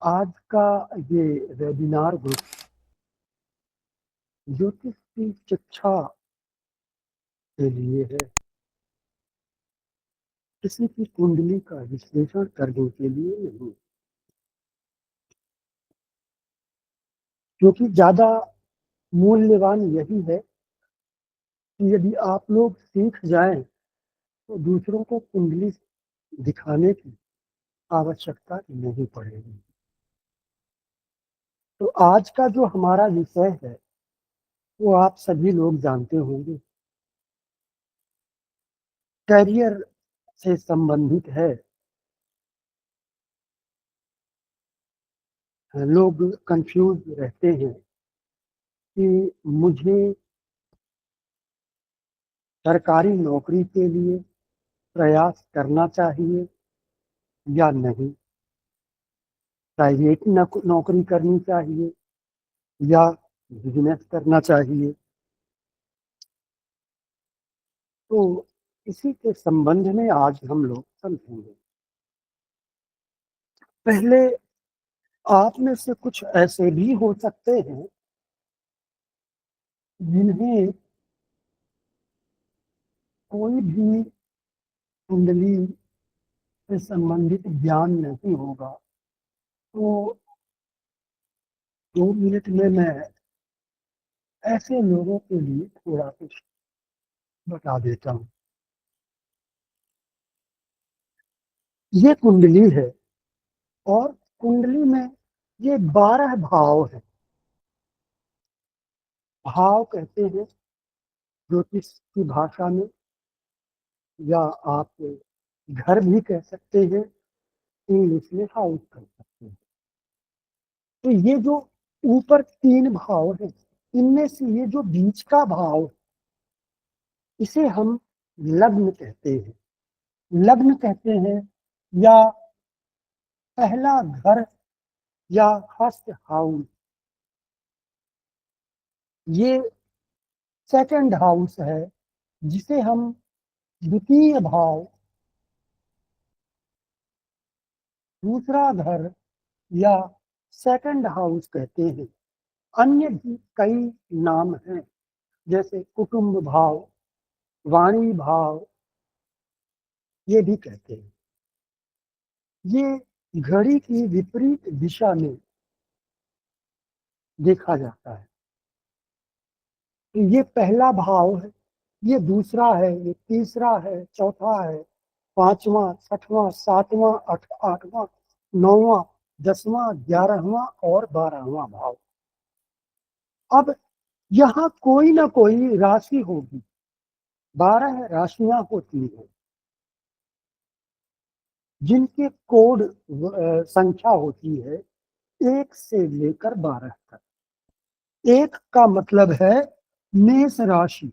आज का ये वेबिनार ग्रुप ज्योतिष की शिक्षा के लिए है। किसी की कुंडली का विश्लेषण करने के लिए नहीं, क्योंकि ज्यादा मूल्यवान यही है कि यदि आप लोग सीख जाएं तो दूसरों को कुंडली दिखाने की आवश्यकता नहीं पड़ेगी। तो आज का जो हमारा विषय है वो आप सभी लोग जानते होंगे, कैरियर से संबंधित है। लोग कंफ्यूज रहते हैं कि मुझे सरकारी नौकरी के लिए प्रयास करना चाहिए या नहीं, प्राइवेट नौकरी करनी चाहिए या बिजनेस करना चाहिए। तो इसी के संबंध में आज हम लोग समझेंगे। पहले आप में से कुछ ऐसे भी हो सकते हैं जिन्हें कोई भी कुंडली से संबंधित ज्ञान नहीं होगा। तो 2 मिनट में मैं ऐसे लोगों के लिए थोड़ा कुछ बता देता हूँ। ये कुंडली है और कुंडली में ये 12 भाव है। भाव कहते हैं ज्योतिष की भाषा में, या आप घर भी कह सकते हैं, इंग्लिश में हाउस कह सकते हैं। तो ये जो ऊपर 3 भाव है, इनमें से ये जो बीच का भाव, इसे हम लग्न कहते हैं। लग्न कहते हैं या पहला घर या फर्स्ट हाउस। ये सेकंड हाउस है जिसे हम द्वितीय भाव, दूसरा घर या सेकंड हाउस कहते हैं। अन्य भी कई नाम हैं, जैसे कुटुंब भाव, वाणी भाव, ये भी कहते हैं। ये घड़ी की विपरीत दिशा में देखा जाता है। तो ये पहला भाव है, ये दूसरा है, ये तीसरा है, चौथा है, पांचवा, छठवां, सातवां, आठवां, नौवां, 10वां, 11वां और 12वां भाव। अब यहाँ कोई ना कोई राशि होगी। 12 राशियां होती हैं जिनके कोड संख्या होती है 1 से लेकर 12 तक। 1 का मतलब है मेष राशि।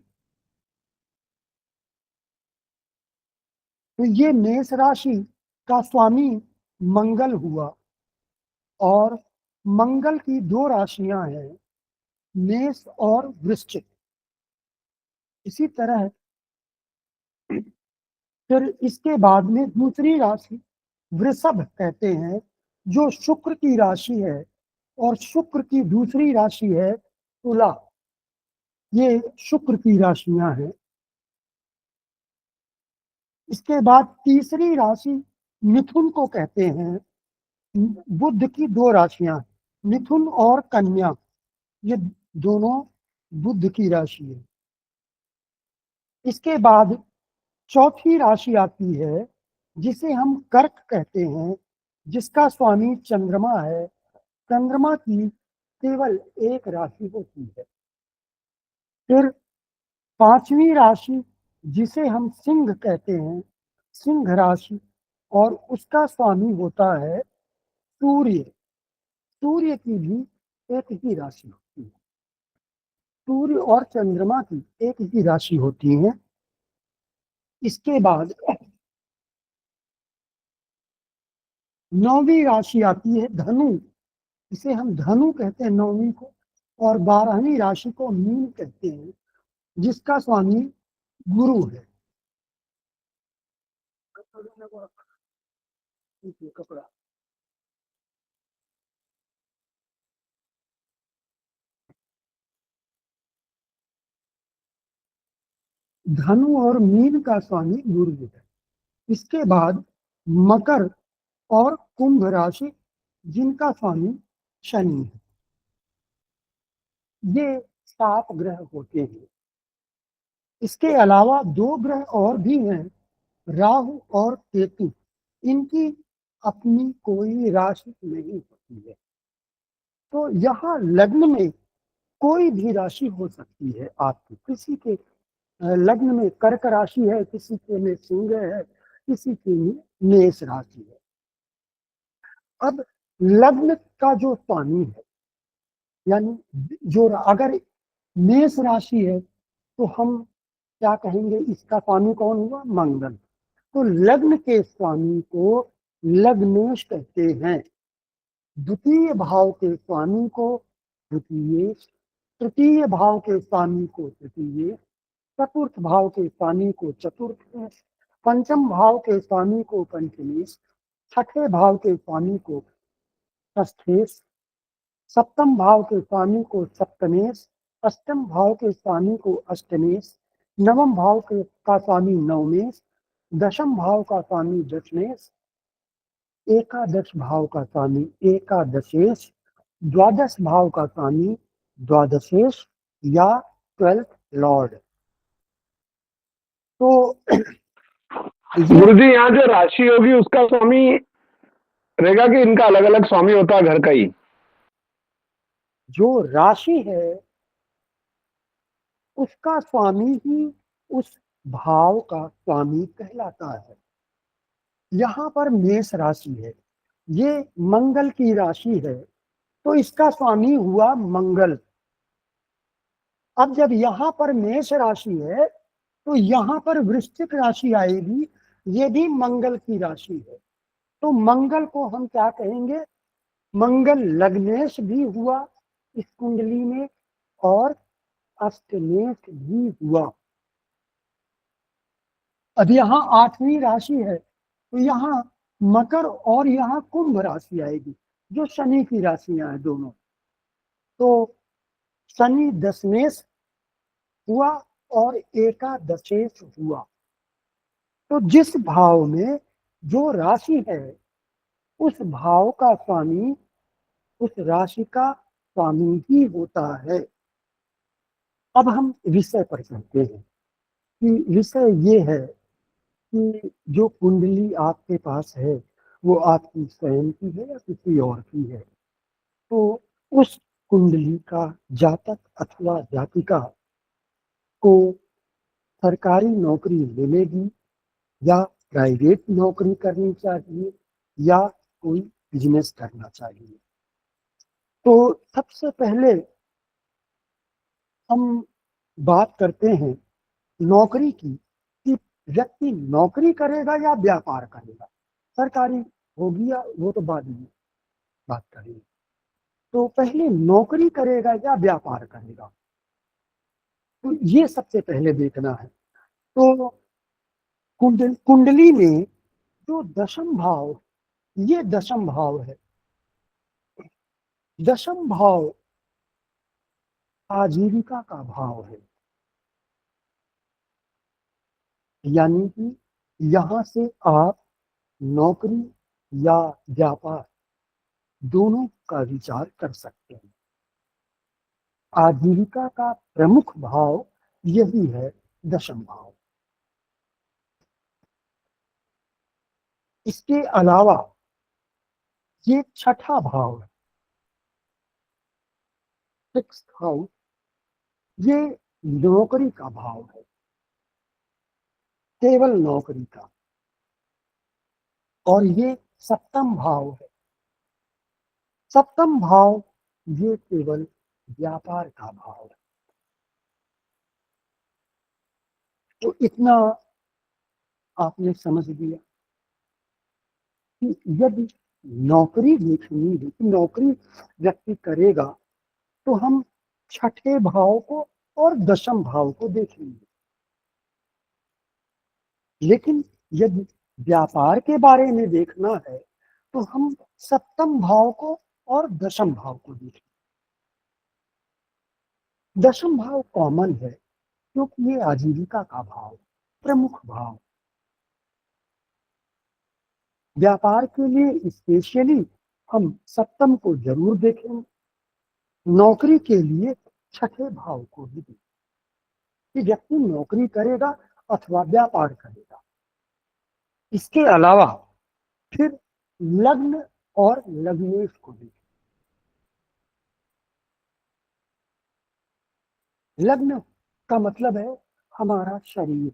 तो ये मेष राशि का स्वामी मंगल हुआ, और मंगल की 2 राशियां हैं, मेष और वृश्चिक। इसी तरह फिर इसके बाद में दूसरी राशि वृषभ कहते हैं, जो शुक्र की राशि है, और शुक्र की दूसरी राशि है तुला। ये शुक्र की राशियां हैं। इसके बाद तीसरी राशि मिथुन को कहते हैं। बुध की 2 राशियां, मिथुन और कन्या, ये दोनों बुध की राशि है। इसके बाद चौथी राशि आती है जिसे हम कर्क कहते हैं, जिसका स्वामी चंद्रमा है। चंद्रमा की केवल 1 राशि होती है। फिर 5वीं राशि जिसे हम सिंह कहते हैं, सिंह राशि, और उसका स्वामी होता है सूर्य। सूर्य की भी एक ही राशि होती है। सूर्य और चंद्रमा की एक ही राशि होती है। इसके बाद 9वीं राशि आती है धनु। इसे हम धनु कहते हैं 9वीं को, और 12वीं राशि को मीन कहते हैं, जिसका स्वामी गुरु है। कपड़ा धनु और मीन का स्वामी गुरु है। इसके बाद मकर और कुंभ राशि जिनका स्वामी शनि है। ये 7 ग्रह होते हैं। इसके अलावा 2 ग्रह और भी हैं, राहु और केतु। इनकी अपनी कोई राशि नहीं होती है। तो यहाँ लग्न में कोई भी राशि हो सकती है आपकी। किसी के लग्न में कर्क राशि है, किसी के में सिंह है, किसी के में मेष राशि है। अब लग्न का जो स्वामी है, यानी जो अगर मेष राशि है तो हम क्या कहेंगे, इसका स्वामी कौन हुआ? मंगल। तो लग्न के स्वामी को लग्नेश कहते हैं। द्वितीय भाव के स्वामी को द्वितीय, तृतीय भाव के स्वामी को तृतीय, चतुर्थ भाव के स्वामी को चतुर्थ, पंचम भाव के स्वामी को पंचमेश, छठे भाव के स्वामी को षष्ठेश, सप्तम भाव के स्वामी को सप्तमेश, अष्टम भाव के स्वामी को अष्टमेश, नवम भाव के का स्वामी नवमेश, दशम भाव का स्वामी दशमेश, एकादश भाव का स्वामी एकादशेश, द्वादश भाव का स्वामी द्वादशेश या 12th लॉर्ड। तो गुरु जी, यहाँ जो राशि होगी उसका स्वामी रहेगा कि इनका अलग अलग स्वामी होता है घर का ही? जो राशि है उसका स्वामी ही उस भाव का स्वामी कहलाता है। यहाँ पर मेष राशि है, ये मंगल की राशि है, तो इसका स्वामी हुआ मंगल। अब जब यहाँ पर मेष राशि है तो यहाँ पर वृश्चिक राशि आएगी, ये भी मंगल की राशि है। तो मंगल को हम क्या कहेंगे? मंगल लग्नेश भी हुआ इस कुंडली में और अष्टमेश भी हुआ। अब यहाँ 8वीं राशि है, तो यहाँ मकर और यहाँ कुंभ राशि आएगी, जो शनि की राशियां हैं दोनों। तो शनि दशमेश हुआ और एकादशेश हुआ। तो जिस भाव में जो राशि है उस भाव का स्वामी उस राशि का स्वामी ही होता है। अब हम विषय पर चलते हैं कि विषय ये है कि जो कुंडली आपके पास है वो आपकी स्वयं की है या किसी और की है। तो उस कुंडली का जातक अथवा जातिका को सरकारी नौकरी मिलेगी या प्राइवेट नौकरी करनी चाहिए या कोई बिजनेस करना चाहिए। तो सबसे पहले हम बात करते हैं नौकरी की कि व्यक्ति नौकरी करेगा या व्यापार करेगा। सरकारी होगी या वो तो बाद में बात करेंगे। तो पहले नौकरी करेगा या व्यापार करेगा, तो ये सबसे पहले देखना है। तो कुंडली में जो दशम भाव, ये दशम भाव है। दशम भाव आजीविका का भाव है, यानी कि यहां से आप नौकरी या व्यापार दोनों का विचार कर सकते हैं। आजीविका का प्रमुख भाव यही है, दशम भाव। इसके अलावा ये छठा भाव है, 6th हाउस, ये नौकरी का भाव है, केवल नौकरी का। और ये सप्तम भाव है। सप्तम भाव ये केवल व्यापार का भाव है। तो इतना आपने समझ लिया कि यदि नौकरी देखनी है कि नौकरी व्यक्ति करेगा तो हम छठे भाव को और दशम भाव को देखेंगे। लेकिन यदि व्यापार के बारे में देखना है तो हम सप्तम भाव को और दशम भाव को देखेंगे। दशम भाव कॉमन है, क्योंकि ये आजीविका का भाव, प्रमुख भाव। व्यापार के लिए स्पेशली हम सप्तम को जरूर देखेंगे, नौकरी के लिए छठे भाव को भी देखेंगे कि व्यक्ति नौकरी करेगा अथवा व्यापार करेगा। इसके अलावा फिर लग्न और लग्नेश को देखें। लग्न का मतलब है हमारा शरीर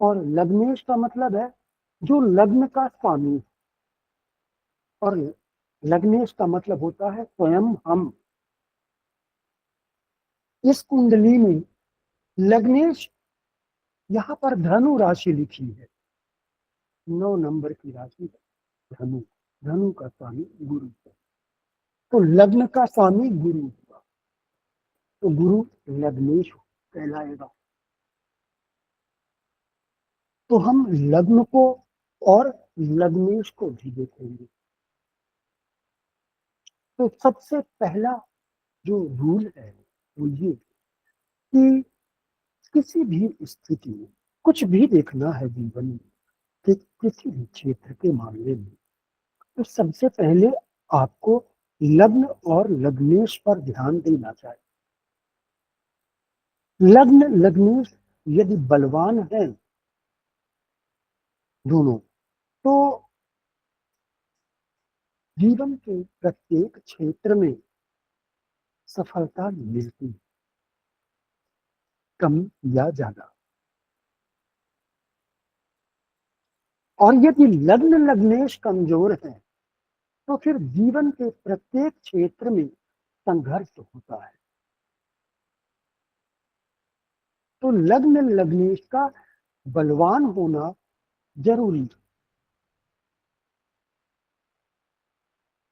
और लग्नेश का मतलब है जो लग्न का स्वामी, और लग्नेश का मतलब होता है स्वयं हम। इस कुंडली में लग्नेश यहाँ पर धनु राशि लिखी है, 9 नंबर की राशि है धनु। धनु का स्वामी गुरु है, तो लग्न का स्वामी गुरु हुआ, तो गुरु लग्नेश कहलाएगा। तो हम लग्न को और लग्नेश को भी देखेंगे। तो सबसे पहला जो रूल है वो ये कि किसी भी स्थिति में कुछ भी देखना है जीवन में, कि किसी भी क्षेत्र के मामले में, तो सबसे पहले आपको लग्न और लग्नेश पर ध्यान देना चाहिए। लग्न लग्नेश यदि बलवान है दोनों, तो जीवन के प्रत्येक क्षेत्र में सफलता मिलती, कम या ज्यादा। और यदि लग्न लग्नेश कमजोर है तो फिर जीवन के प्रत्येक क्षेत्र में संघर्ष होता है। तो लग्न लग्नेश का बलवान होना जरूरी है।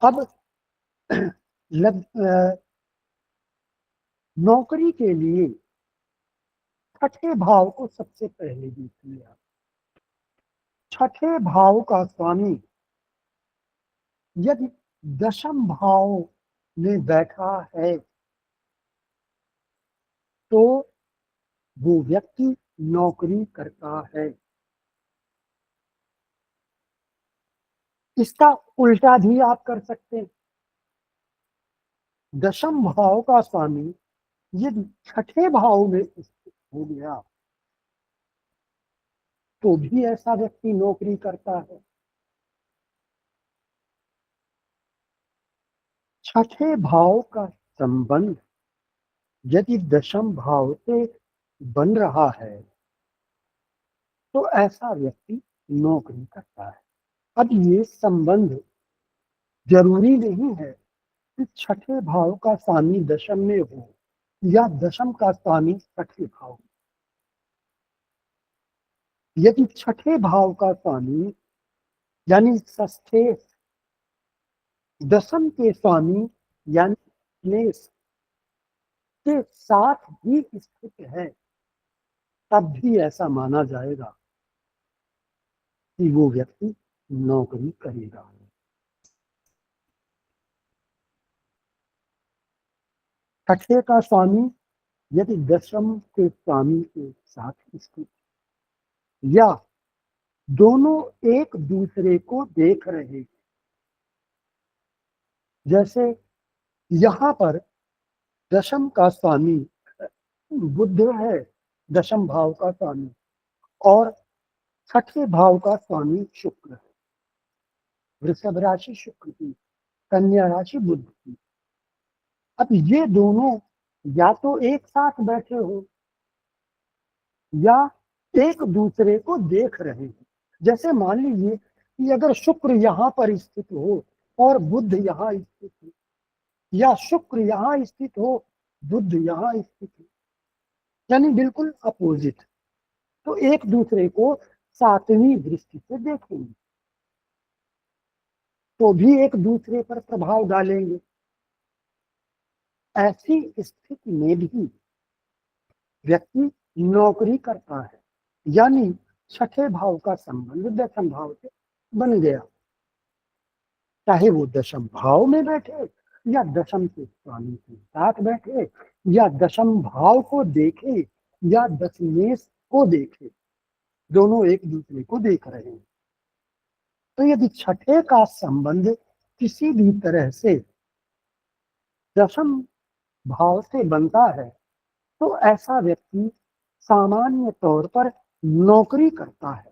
अब नौकरी के लिए छठे भाव को सबसे पहले देख लिया। छठे भाव का स्वामी यदि दशम भाव में बैठा है तो वो व्यक्ति नौकरी करता है। इसका उल्टा भी आप कर सकते हैं। दशम भाव का स्वामी यदि छठे भाव में स्थित हो गया तो भी ऐसा व्यक्ति नौकरी करता है। छठे भाव का संबंध यदि दशम भाव से बन रहा है तो ऐसा व्यक्ति नौकरी करता है। अब ये संबंध जरूरी नहीं है कि छठे भाव का स्वामी दशम में हो या दशम का स्वामी छठे भाव। यदि छठे भाव का स्वामी यानी षष्ठे दशम के स्वामी यानी मेष के साथ भी स्थित है, तब भी ऐसा माना जाएगा कि वो व्यक्ति नौकरी करेगा। छठे का स्वामी यदि दशम के स्वामी के साथ स्थित या दोनों एक दूसरे को देख रहे हैं, जैसे यहाँ पर दशम का स्वामी बुध है, दशम भाव का स्वामी, और छठे भाव का स्वामी शुक्र है। वृषभ राशि शुक्र की, कन्या राशि बुध की। अब ये दोनों या तो एक साथ बैठे हो या एक दूसरे को देख रहे हैं। जैसे मान लीजिए कि अगर शुक्र यहाँ पर स्थित हो और बुध यहाँ स्थित हो, या शुक्र यहाँ स्थित हो बुध यहाँ स्थित हो, यानी बिल्कुल अपोजिट, तो एक दूसरे को सातवीं दृष्टि से देखेंगे तो भी एक दूसरे पर प्रभाव डालेंगे। ऐसी स्थिति में भी व्यक्ति नौकरी करता है, यानी छठे भाव का संबंध दशम भाव से बन गया। चाहे वो दशम भाव में बैठे या दशम के स्वामी के साथ बैठे या दशम भाव को देखे या दशमेश को देखे, दोनों एक दूसरे को देख रहे हैं। तो यदि छठे का संबंध किसी भी तरह से दशम भाव से बनता है तो ऐसा व्यक्ति सामान्य तौर पर नौकरी करता है।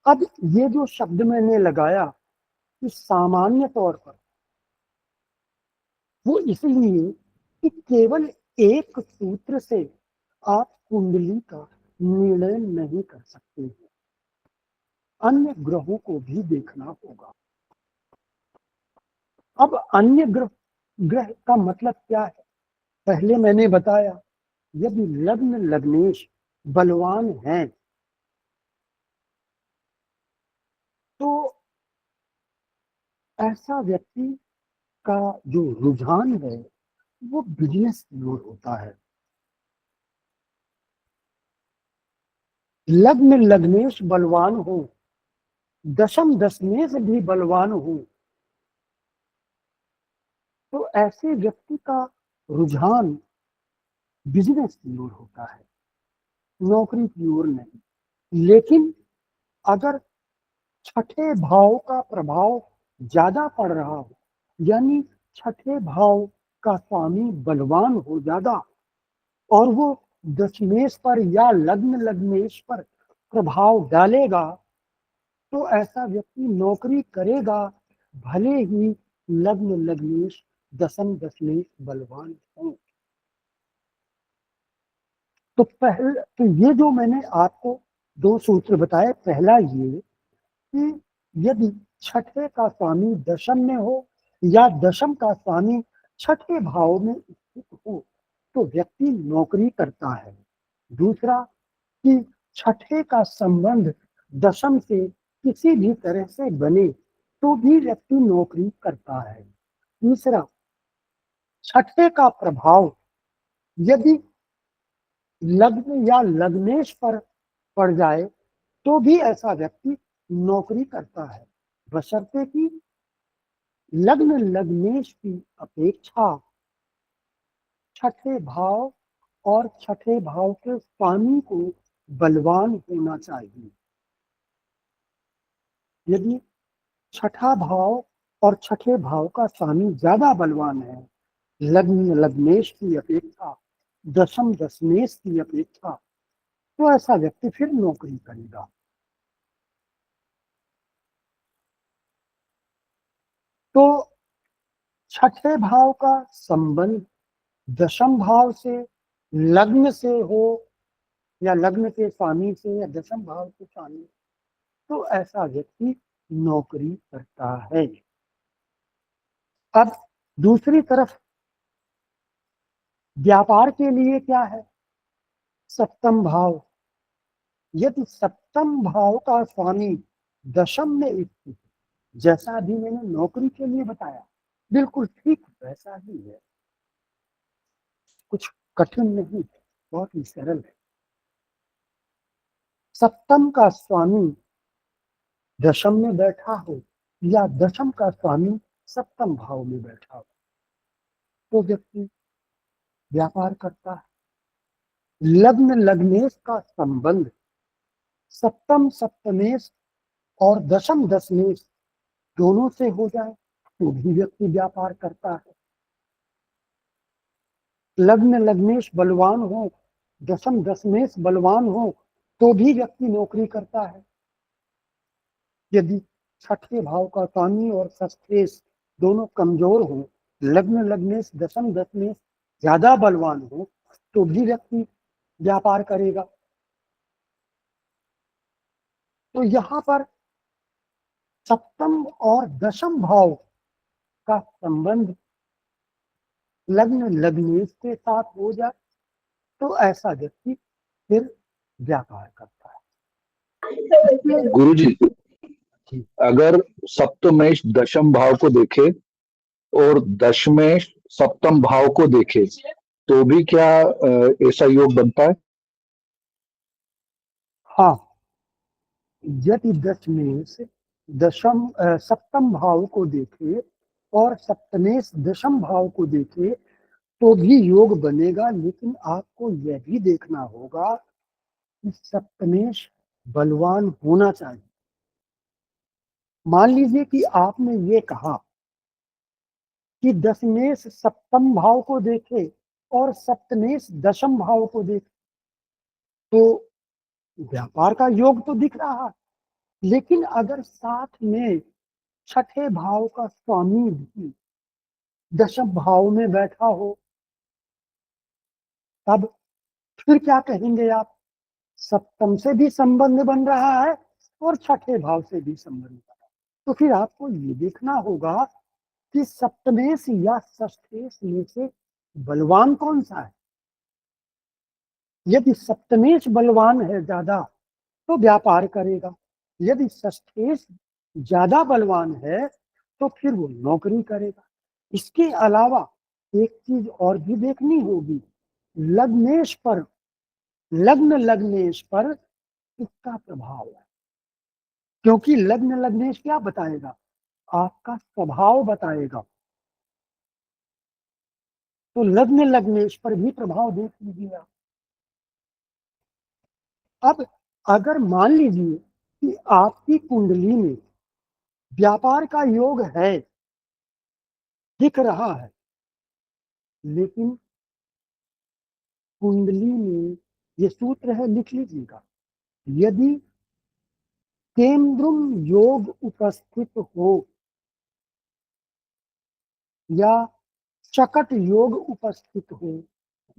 अब ये जो शब्द मैंने लगाया कि सामान्य तौर पर, वो इसलिए कि केवल एक सूत्र से आप कुंडली का निर्णय नहीं कर सकते हैं, अन्य ग्रहों को भी देखना होगा। अब अन्य ग्रह का मतलब क्या है? पहले मैंने बताया, यदि लग्न लग्नेश बलवान हैं तो ऐसा व्यक्ति का जो रुझान है वो बिजनेस की ओर होता है। लग्न लग्नेश बलवान हो, दशम दशमेश भी बलवान हो, तो ऐसे व्यक्ति का रुझान बिजनेस की ओर होता है, नौकरी की ओर नहीं। लेकिन अगर छठे भाव का प्रभाव ज्यादा पड़ रहा हो, यानी छठे भाव का स्वामी बलवान हो ज्यादा, और वो दशमेश पर या लग्न लग्नेश पर प्रभाव डालेगा, तो ऐसा व्यक्ति नौकरी करेगा भले ही लग्न लग्नेश दशम दशमेश बलवान हो। तो ये जो मैंने आपको दो सूत्र बताए, पहला ये कि यदि छठे का स्वामी दशम में हो या दशम का स्वामी छठे भाव में स्थित हो तो व्यक्ति नौकरी करता है। दूसरा कि छठे का संबंध दशम से किसी भी तरह से बने तो भी व्यक्ति नौकरी करता है। तीसरा, छठे का प्रभाव यदि लग्न या लग्नेश पर पड़ जाए तो भी ऐसा व्यक्ति नौकरी करता है, बशर्ते कि लग्न लग्नेश की अपेक्षा छठे भाव और छठे भाव के स्वामी को बलवान होना चाहिए। यदि छठा भाव और छठे भाव का स्वामी ज्यादा बलवान है, लग्न लग्नेश की अपेक्षा, दशम दशमेश की अपेक्षा, तो ऐसा व्यक्ति फिर नौकरी करेगा। तो छठे भाव का संबंध दशम भाव से, लग्न से हो या लग्न के स्वामी से या दशम भाव के स्वामी, तो ऐसा व्यक्ति नौकरी करता है। अब दूसरी तरफ व्यापार के लिए क्या है? सप्तम भाव। यदि सप्तम भाव का स्वामी दशम में स्थित, जैसा भी मैंने नौकरी के लिए बताया, बिल्कुल ठीक वैसा ही है, कुछ कठिन नहीं है, बहुत ही सरल है। सप्तम का स्वामी दशम में बैठा हो या दशम का स्वामी सप्तम भाव में बैठा हो तो व्यक्ति व्यापार करता है। लग्न लग्नेश का संबंध सप्तम सप्तमेश और दशम दशमेश दोनों से हो जाए तो भी व्यक्ति व्यापार करता है। लग्न लग्नेश बलवान हो, दशम दशमेश बलवान हो तो भी व्यक्ति नौकरी करता है। यदि छठे भाव का स्वामी और षष्ठेश दोनों कमजोर हो, लग्न लग्नेश दशम दशमेश ज्यादा बलवान हो तो भी व्यक्ति व्यापार करेगा। तो यहाँ पर सप्तम और दशम भाव का संबंध लग्न लग्नेश के साथ हो जाए तो ऐसा व्यक्ति फिर व्यापार करता है। गुरुजी, अगर सप्तमेश दशम भाव को देखे और दशमेश सप्तम भाव को देखे तो भी क्या ऐसा योग बनता है? हाँ, यदि दशमेश सप्तम भाव को देखे और सप्तमेश दशम भाव को देखे तो भी योग बनेगा, लेकिन आपको यह भी देखना होगा कि सप्तमेश बलवान होना चाहिए। मान लीजिए कि आपने ये कहा कि दशमेश सप्तम भाव को देखे और सप्तमेश दशम भाव को देखे, तो व्यापार का योग तो दिख रहा है। लेकिन अगर साथ में छठे भाव का स्वामी भी दशम भाव में बैठा हो, तब फिर क्या कहेंगे आप? सप्तम से भी संबंध बन रहा है और छठे भाव से भी संबंध बन रहा है। तो फिर आपको ये देखना होगा कि सप्तमेश या षष्ठेश में से बलवान कौन सा है। यदि सप्तमेश बलवान है ज्यादा तो व्यापार करेगा, यदि षष्ठेश ज्यादा बलवान है तो फिर वो नौकरी करेगा। इसके अलावा एक चीज और भी देखनी होगी, लग्नेश पर, लग्नेश पर इसका प्रभाव है। क्योंकि लग्नेश क्या बताएगा? आपका स्वभाव बताएगा। तो लग्नेश पर भी प्रभाव देख लीजिए आप। अब अगर मान लीजिए कि आपकी कुंडली में व्यापार का योग है, दिख रहा है, लेकिन कुंडली में ये सूत्र है, लिख लीजिएगा, यदि केंद्रुम योग उपस्थित हो या चकट योग उपस्थित हो,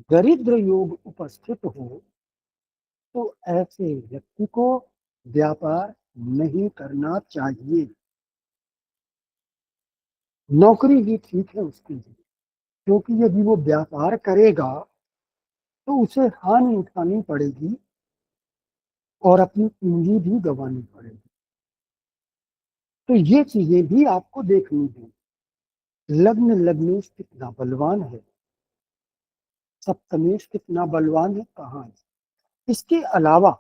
दरिद्र योग उपस्थित हो, तो ऐसे व्यक्ति को व्यापार नहीं करना चाहिए। नौकरी ही ठीक है उसके लिए, क्योंकि यदि वो व्यापार करेगा तो उसे हानि उठानी पड़ेगी और अपनी पूंजी भी गंवानी पड़ेगी। तो ये चीजें भी आपको देखनी है। लग्नेश कितना बलवान है, सप्तमेश कितना बलवान है, कहाँ है। इसके अलावा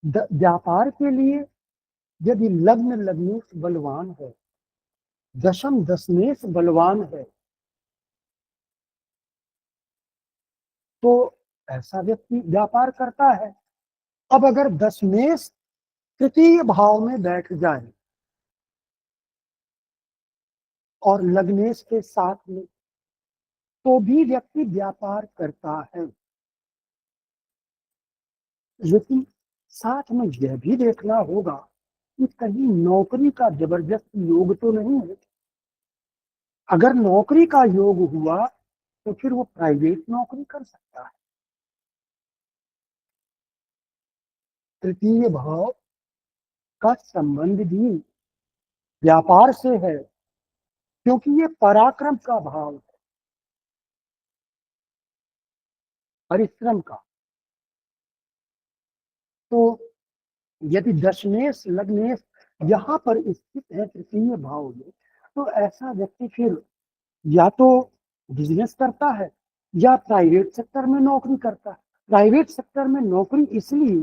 व्यापार के लिए यदि लग्नेश बलवान है, दशम दशमेश बलवान है, तो ऐसा व्यक्ति व्यापार करता है। अब अगर दशमेश तृतीय भाव में बैठ जाए और लग्नेश के साथ में, तो भी व्यक्ति व्यापार करता है। लेकिन साथ में यह भी देखना होगा कि कहीं नौकरी का जबरदस्त योग तो नहीं है। अगर नौकरी का योग हुआ तो फिर वो प्राइवेट नौकरी कर सकता है। तृतीय भाव का संबंध भी व्यापार से है, क्योंकि ये पराक्रम का भाव है, परिश्रम का। तो यदि दशमेश लग्नेश यहाँ पर स्थित है तृतीय भाव में, तो ऐसा व्यक्ति फिर या तो बिजनेस करता है या प्राइवेट सेक्टर में नौकरी करता है। प्राइवेट सेक्टर में नौकरी इसलिए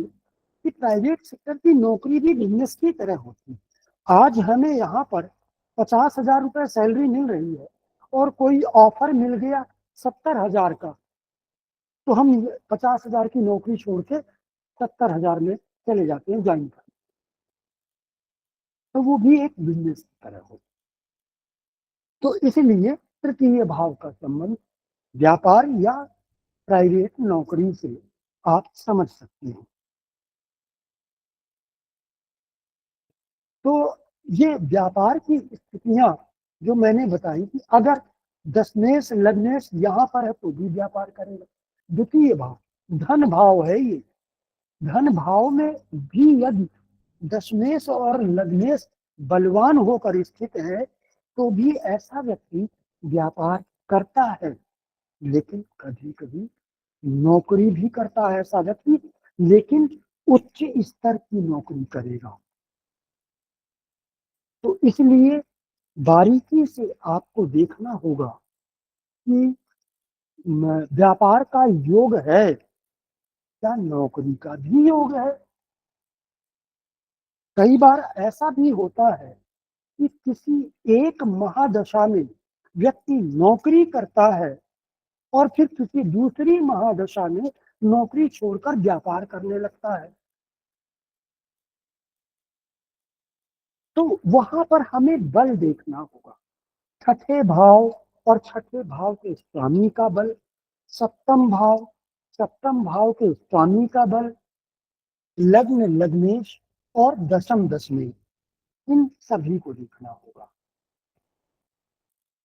कि प्राइवेट सेक्टर की नौकरी भी बिजनेस की तरह होती है। आज हमें यहाँ पर 50,000 रुपए सैलरी मिल रही है और कोई ऑफर मिल गया 70,000 का, तो हम 50,000 की नौकरी छोड़ के 70,000 में चले जाते हैं ज्वाइन करने। तो वो भी एक बिजनेस की तरह होती। तो इसलिए तृतीय भाव का संबंध व्यापार या प्राइवेट नौकरी से आप समझ सकते हैं। तो ये व्यापार की स्थितियां जो मैंने बताई कि अगर दशमेश लग्नेश यहाँ पर है तो भी व्यापार करेगा। द्वितीय भाव धन भाव है, ये धन भाव में भी यदि दशमेश और लग्नेश बलवान होकर स्थित है तो भी ऐसा व्यक्ति व्यापार करता है। लेकिन कभी कभी नौकरी भी करता है ऐसा व्यक्ति, लेकिन उच्च स्तर की नौकरी करेगा। तो इसलिए बारीकी से आपको देखना होगा कि व्यापार का योग है या नौकरी का भी योग है। कई बार ऐसा भी होता है कि किसी एक महादशा में व्यक्ति नौकरी करता है और फिर किसी दूसरी महादशा में नौकरी छोड़कर व्यापार करने लगता है, तो वहां पर हमें बल देखना होगा। छठे भाव और छठे भाव के स्वामी का बल, सप्तम भाव, सप्तम भाव के स्वामी का बल, लग्न लग्नेश और दशम दशमेश, इन सभी को देखना होगा।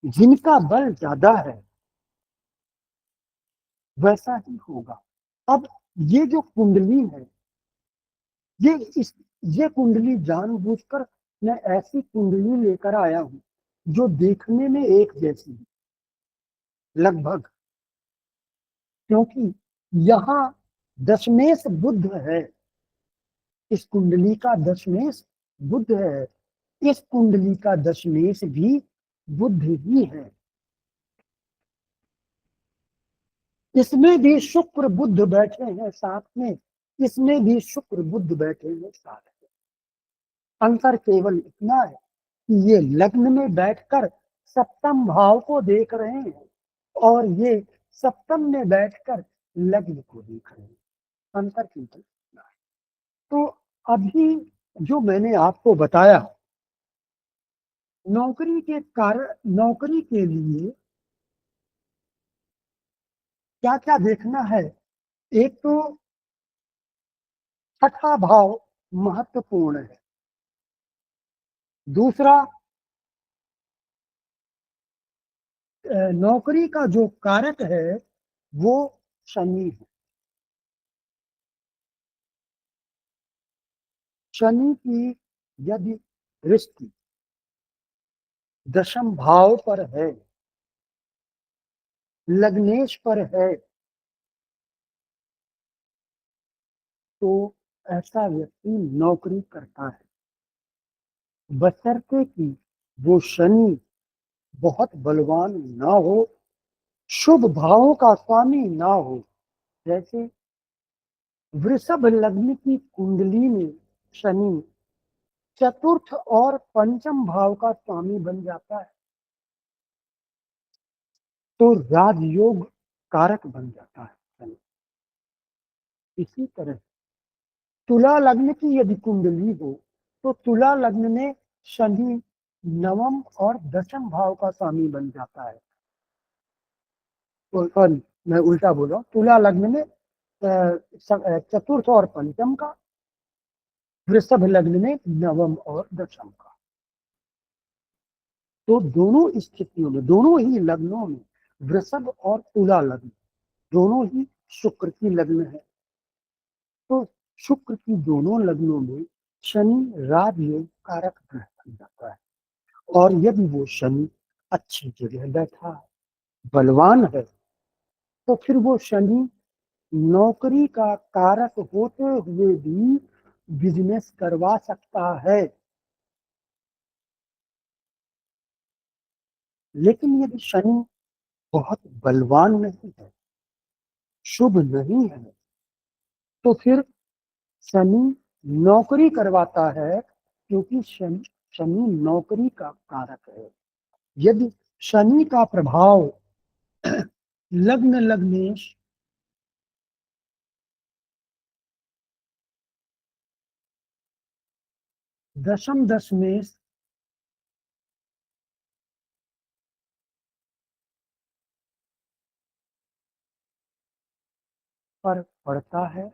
जिनका बल ज्यादा है वैसा ही होगा। अब ये जो कुंडली है, ये कुंडली जानबूझकर मैं ऐसी कुंडली लेकर आया हूं जो देखने में एक जैसी है लगभग, क्योंकि यहाँ दशमेश बुध है, इस कुंडली का दशमेश बुध है, इस कुंडली का दशमेश भी बुध ही है। इसमें भी शुक्र बुध बैठे हैं साथ में, इसमें भी शुक्र बुध बैठे हैं साथ में। अंतर केवल इतना है कि ये लग्न में बैठकर सप्तम भाव को देख रहे हैं और ये सप्तम में बैठकर लग्न को देख रहे हैं। अंतर केवल इतना है। तो अभी जो मैंने आपको बताया, नौकरी के कारण, नौकरी के लिए क्या क्या देखना है। एक तो छठा भाव महत्वपूर्ण है, दूसरा नौकरी का जो कारक है वो शनि है। शनि की यदि दृष्टि दशम भाव पर है, लग्नेश पर है, तो ऐसा व्यक्ति नौकरी करता है, बशर्ते कि वो शनि बहुत बलवान ना हो, शुभ भावों का स्वामी ना हो। जैसे वृषभ लग्न की कुंडली में शनि चतुर्थ और पंचम भाव का स्वामी बन जाता है तो राजयोग कारक बन जाता है शनि। इसी तरह तुला लग्न की यदि कुंडली हो तो तुला लग्न में शनि नवम और दशम भाव का स्वामी बन जाता है। सॉरी, मैं उल्टा बोल रहा हूँ। तुला लग्न में चतुर्थ और पंचम का, वृषभ लग्न में नवम और दशम का। तो दोनों स्थितियों में, दोनों ही लग्नों में, वृषभ और तुला लग्न दोनों ही शुक्र की लग्न है, तो शुक्र की दोनों लग्नों में शनि राजयोग कारक ग्रह बन जाता है। और यदि वो शनि अच्छी जगह बैठा है, बलवान है, तो फिर वो शनि नौकरी का कारक होते हुए भी बिजनेस करवा सकता है। लेकिन यदि शनि बहुत बलवान नहीं है, शुभ नहीं है, तो फिर शनि नौकरी करवाता है, क्योंकि शनि शनि नौकरी का कारक है। यदि शनि का प्रभाव लग्न लग्नेश दशम दशमेश पर पड़ता है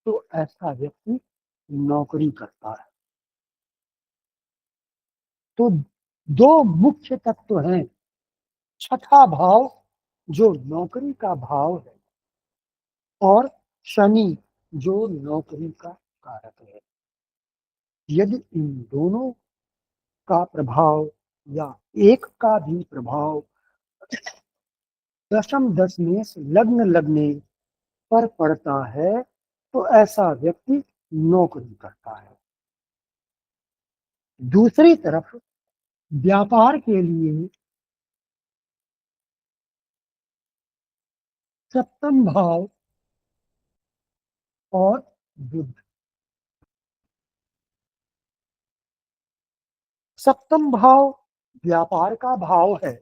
तो ऐसा व्यक्ति नौकरी करता है। तो दो मुख्य तत्व हैं, छठा भाव जो नौकरी का भाव है और शनि जो नौकरी का कारक है। यदि इन दोनों का प्रभाव या एक का भी प्रभाव दशम दशमेश लग्न लगने पर पड़ता है तो ऐसा व्यक्ति नौकरी करता है। दूसरी तरफ व्यापार के लिए सप्तम भाव और बुध, सप्तम भाव व्यापार का भाव है,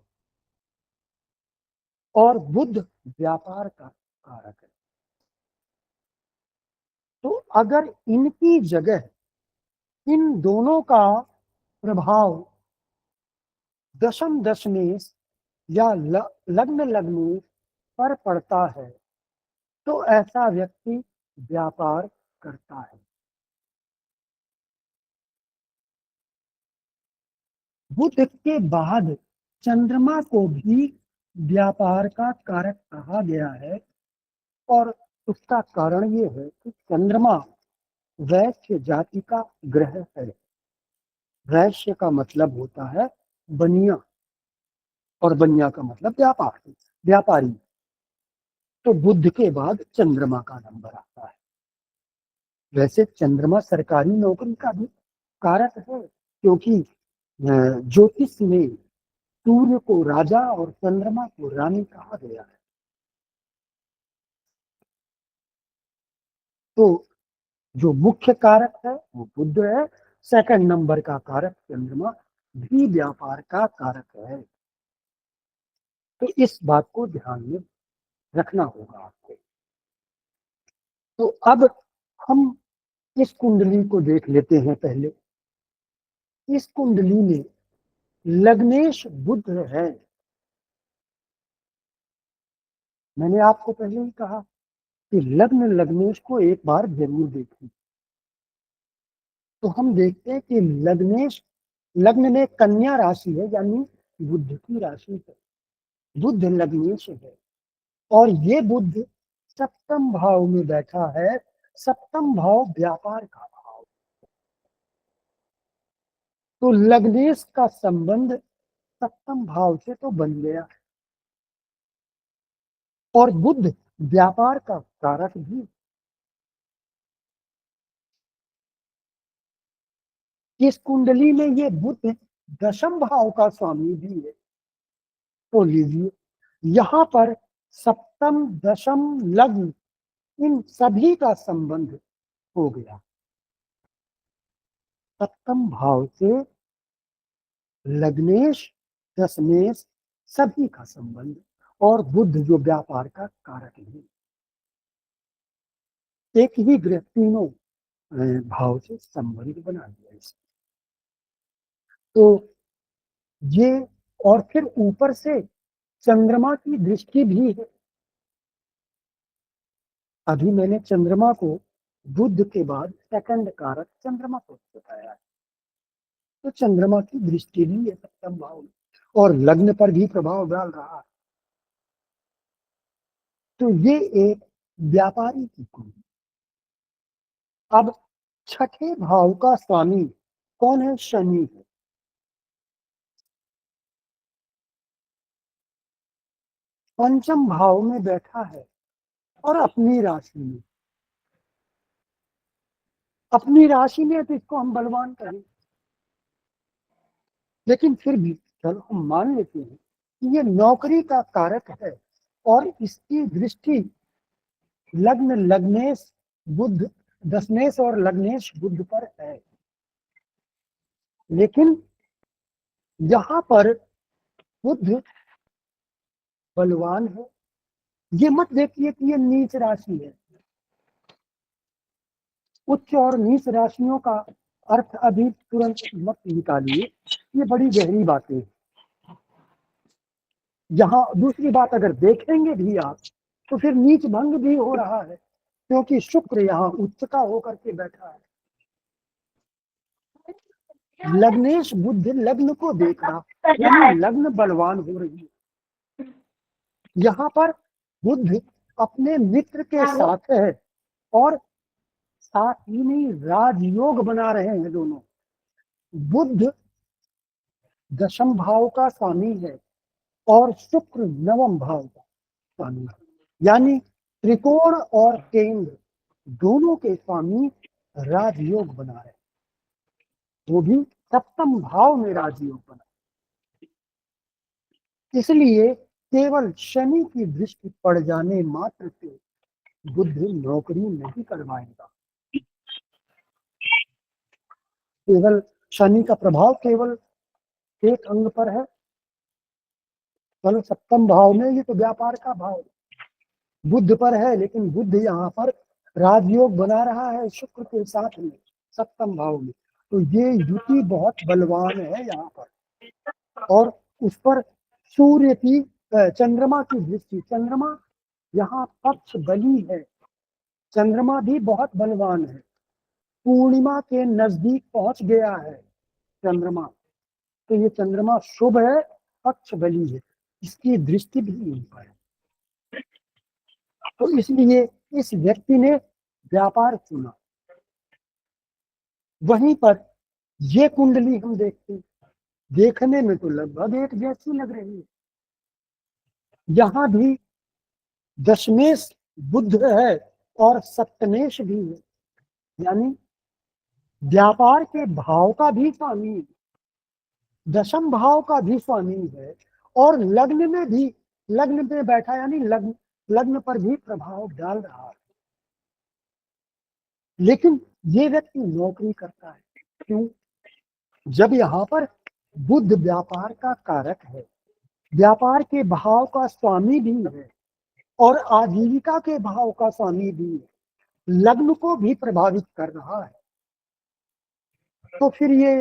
और बुध व्यापार का कारक है। तो अगर इनकी जगह इन दोनों का प्रभाव दशम दशमेश या लग्न लग्नेश पर पड़ता है तो ऐसा व्यक्ति व्यापार करता है। बुध के बाद चंद्रमा को भी व्यापार का कारक कहा गया है और उसका कारण ये है कि चंद्रमा वैश्य जाति का ग्रह है। वैश्य का मतलब होता है बनिया और बनिया का मतलब व्यापारी। तो बुध के बाद चंद्रमा का नंबर आता है। वैसे चंद्रमा सरकारी नौकरी का भी कारक है क्योंकि ज्योतिष में सूर्य को राजा और चंद्रमा को रानी कहा गया है। तो जो मुख्य कारक है वो बुध है, सेकंड नंबर का कारक चंद्रमा भी व्यापार का कारक है। तो इस बात को ध्यान में रखना होगा आपको। तो अब हम इस कुंडली को देख लेते हैं। पहले इस कुंडली में लग्नेश बुध है। मैंने आपको पहले ही कहा कि लग्न लग्नेश को एक बार जरूर देखें। तो हम देखते हैं कि लग्नेश लग्न में कन्या राशि है यानी बुध की राशि है। बुध लग्नेश है और ये बुध सप्तम भाव में बैठा है। सप्तम भाव व्यापार का भाव। तो लग्नेश का संबंध सप्तम भाव से तो बन गया है और बुध व्यापार का कारक भी। इस कुंडली में ये बुध दशम भाव का स्वामी भी है। तो लीजिए यहाँ पर सप्तम दशम लग्न इन सभी का संबंध हो गया। सप्तम भाव से लग्नेश दशमेश सभी का संबंध और बुध जो व्यापार का कारक है। एक ही ग्रह तीनों भाव से संबंध बना दिया इसने। तो ये और फिर ऊपर से चंद्रमा की दृष्टि भी है। अभी मैंने चंद्रमा को बुध के बाद सेकंड कारक चंद्रमा को बताया है। तो चंद्रमा की दृष्टि भी है सप्तम भाव में और लग्न पर भी प्रभाव डाल रहा है। तो ये एक व्यापारी की कुंडली। अब छठे भाव का स्वामी कौन है? शनि है। पंचम भाव में बैठा है और अपनी राशि में। अपनी राशि में तो इसको हम बलवान कहें, लेकिन फिर भी चलो हम मान लेते हैं कि ये नौकरी का कारक है और इसकी दृष्टि लग्न लग्नेश बुध दशमेश और लग्नेश बुध पर है। लेकिन यहाँ पर बुध बलवान है। ये मत देखिए कि ये नीच राशि है। उच्च और नीच राशियों का अर्थ अभी तुरंत मत निकालिए, ये बड़ी गहरी बातें हैं। यहाँ दूसरी बात अगर देखेंगे भी आप तो फिर नीच भंग भी हो रहा है क्योंकि शुक्र यहाँ उच्च का होकर के बैठा है। लग्नेश बुध लग्न को देख रहा यानी लग्न बलवान हो रही है। यहाँ पर बुध अपने मित्र के साथ है और साथ ही में राजयोग बना रहे हैं दोनों। बुध दशम भाव का स्वामी है और शुक्र नवम भाव का स्वामी है, यानी त्रिकोण और केंद्र दोनों के स्वामी राजयोग बना रहे हैं। वो भी सप्तम भाव में राजयोग बना। इसलिए केवल शनि की दृष्टि पड़ जाने मात्र से बुध नौकरी नहीं करवाएगा। केवल शनि का प्रभाव केवल एक अंग पर है चलो सप्तम भाव में ये तो व्यापार का भाव बुध पर है, लेकिन बुध यहाँ पर राजयोग बना रहा है शुक्र के साथ में सप्तम भाव में, तो ये युति बहुत बलवान है यहाँ पर। और उस पर सूर्य की चंद्रमा की दृष्टि, चंद्रमा यहाँ पक्ष बली है, चंद्रमा भी बहुत बलवान है, पूर्णिमा के नजदीक पहुंच गया है चंद्रमा, तो ये चंद्रमा शुभ है, पक्ष बली है, इसकी दृष्टि भी इन पर है। तो इसलिए इस व्यक्ति ने व्यापार चुना। वहीं पर ये कुंडली हम देखते हैं, देखने में तो लगभग एक जैसी लग रही है। यहां भी दशमेश बुध है और सप्तमेश भी है, यानी व्यापार के भाव का भी स्वामी है, दशम भाव का भी स्वामी है, और लग्न में भी, लग्न में बैठा यानी लग्न लग्न पर भी प्रभाव डाल रहा है। लेकिन ये व्यक्ति नौकरी करता है, क्यों? जब यहाँ पर बुध व्यापार का कारक है, व्यापार के भाव का स्वामी भी है और आजीविका के भाव का स्वामी भी है, लग्न को भी प्रभावित कर रहा है, तो फिर ये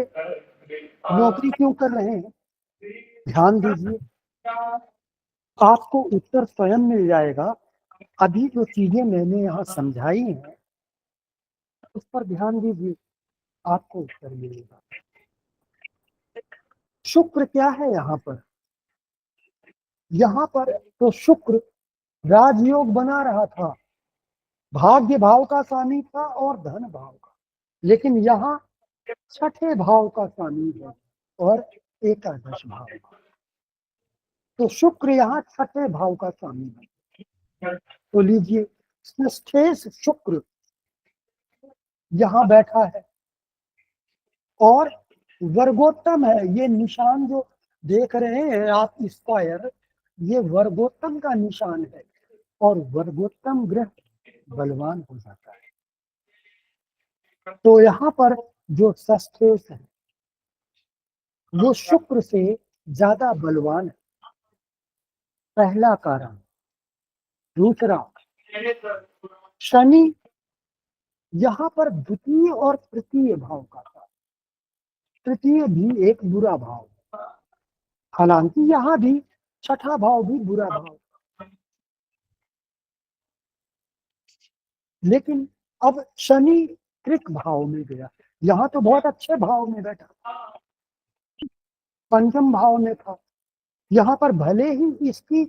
नौकरी क्यों कर रहे हैं? ध्यान दीजिए, आपको उत्तर स्वयं मिल जाएगा। अभी जो चीजें मैंने यहाँ समझाई हैं उस पर ध्यान दीजिए, आपको उत्तर मिलेगा। शुक्र क्या है यहाँ पर? यहाँ पर तो शुक्र राजयोग बना रहा था, भाग्य भाव का स्वामी था और धन भाव का, लेकिन यहाँ छठे भाव का स्वामी है और एकादश भाव का, तो शुक्र यहाँ छठे भाव का स्वामी है। तो लीजिए, श्रेष्ठ शुक्र यहाँ बैठा है और वर्गोत्तम है, ये निशान जो देख रहे हैं आप स्क्वायर, ये वर्गोत्तम का निशान है, और वर्गोत्तम ग्रह बलवान हो जाता है। तो यहाँ पर जो षष्ठेश है वो शुक्र से ज्यादा बलवान है, पहला कारण। दूसरा, शनि यहाँ पर द्वितीय और तृतीय भाव का था, तृतीय भी एक बुरा भाव, हालांकि यहाँ भी छठा भाव भी बुरा भाव, लेकिन अब शनि कृक भाव में गया, यहाँ तो बहुत अच्छे भाव में बैठा, पंचम भाव में था, यहाँ पर भले ही इसकी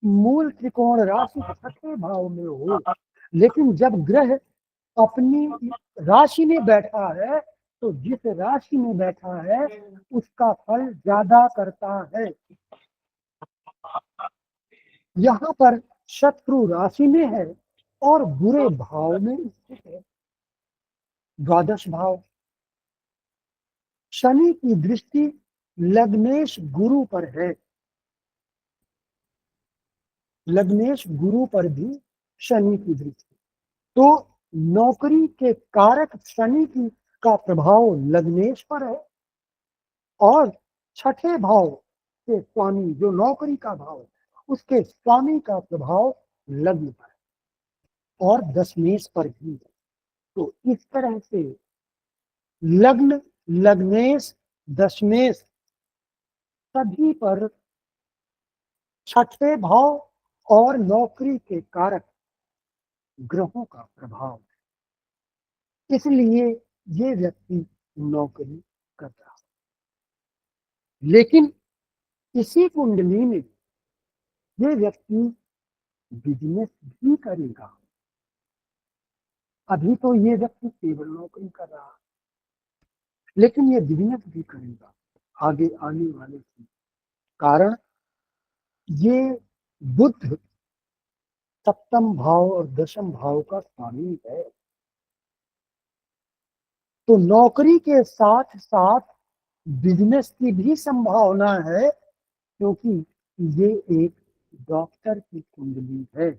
मूल त्रिकोण राशि छठे भाव में हो, लेकिन जब ग्रह अपनी राशि में बैठा है तो जिस राशि में बैठा है उसका फल ज्यादा करता है। यहाँ पर शत्रु राशि में है और बुरे भाव में स्थित है, द्वादश भाव। शनि की दृष्टि लग्नेश गुरु पर है, लग्नेश गुरु पर भी शनि की दृष्टि, तो नौकरी के कारक शनि की का प्रभाव लग्नेश पर है और छठे भाव के स्वामी जो नौकरी का भाव है उसके स्वामी का प्रभाव लग्न पर है और दशमेश पर भी है। तो इस तरह से लग्न, लग्नेश, दशमेश सभी पर छठे भाव और नौकरी के कारक ग्रहों का प्रभाव है, इसलिए ये व्यक्ति नौकरी कर रहा है। लेकिन इसी कुंडली में ये व्यक्ति बिजनेस भी करेगा। अभी तो ये व्यक्ति केवल नौकरी कर रहा है, लेकिन ये बिजनेस भी करेगा आगे आने वाले समय। कारण ये बुध सप्तम भाव और दशम भाव का स्वामी है, तो नौकरी के साथ साथ बिजनेस की भी संभावना है, क्योंकि ये एक डॉक्टर की कुंडली है।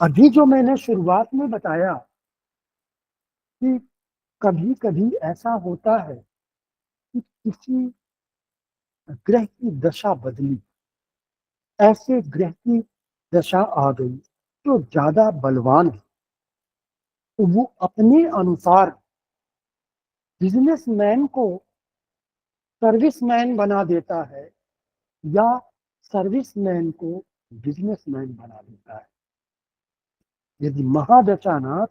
अभी जो मैंने शुरुआत में बताया कि कभी कभी ऐसा होता है कि किसी ग्रह की दशा बदली, ऐसे ग्रह की दशा आ गई जो ज्यादा बलवान है, तो वो अपने अनुसार बिजनेसमैन को सर्विसमैन बना देता है या सर्विसमैन को बिजनेसमैन बना देता है। यदि महादशानाथ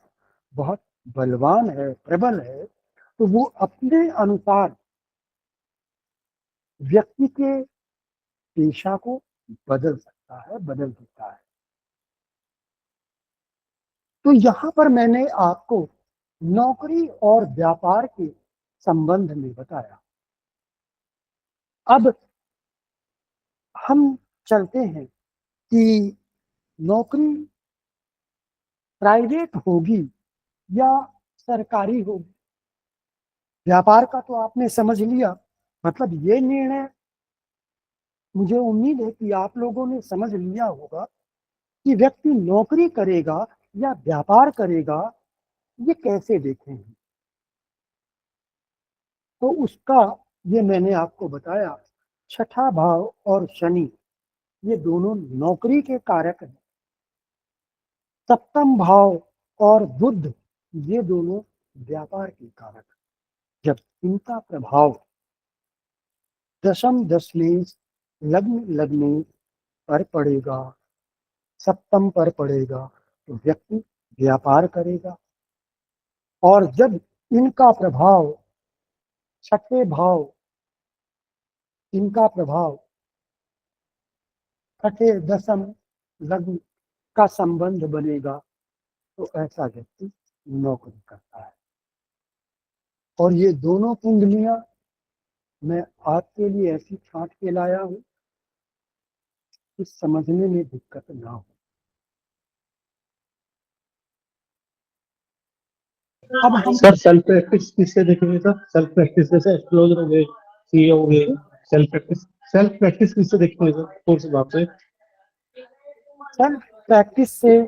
बहुत बलवान है, प्रबल है, तो वो अपने अनुसार व्यक्ति के पेशा को बदल सकता है, बदल देता है। तो यहां पर मैंने आपको नौकरी और व्यापार के संबंध में बताया। अब हम चलते हैं कि नौकरी प्राइवेट होगी या सरकारी होगी। व्यापार का तो आपने समझ लिया, मतलब ये निर्णय मुझे उम्मीद है कि आप लोगों ने समझ लिया होगा कि व्यक्ति नौकरी करेगा या व्यापार करेगा, ये कैसे देखेंगे। तो उसका ये मैंने आपको बताया, छठा भाव और शनि ये दोनों नौकरी के कारक हैं। सप्तम भाव और बुध ये दोनों व्यापार के कारक। जब इनका प्रभाव दशम दशमेश लग्न लग्न पर पड़ेगा, सप्तम पर पड़ेगा, तो व्यक्ति व्यापार करेगा। और जब इनका प्रभाव छठे भाव, इनका प्रभाव छठे दशम लग्न का संबंध बनेगा, तो ऐसा व्यक्ति नौकरी करता है। और ये दोनों कुंडलियां मैं आपके लिए ऐसी छांट के लाया हूं कि समझने में दिक्कत ना हो। अब हम सर सेल्फ प्रैक्टिस किससे देखेंगे सर? सेल्फ प्रैक्टिस जैसे एस्ट्रोलॉजर हो गए, सीए हो गए, सेल्फ प्रैक्टिस किससे देखेंगे सर? कौन से भाव से? सेल्फ प्रैक्टिस से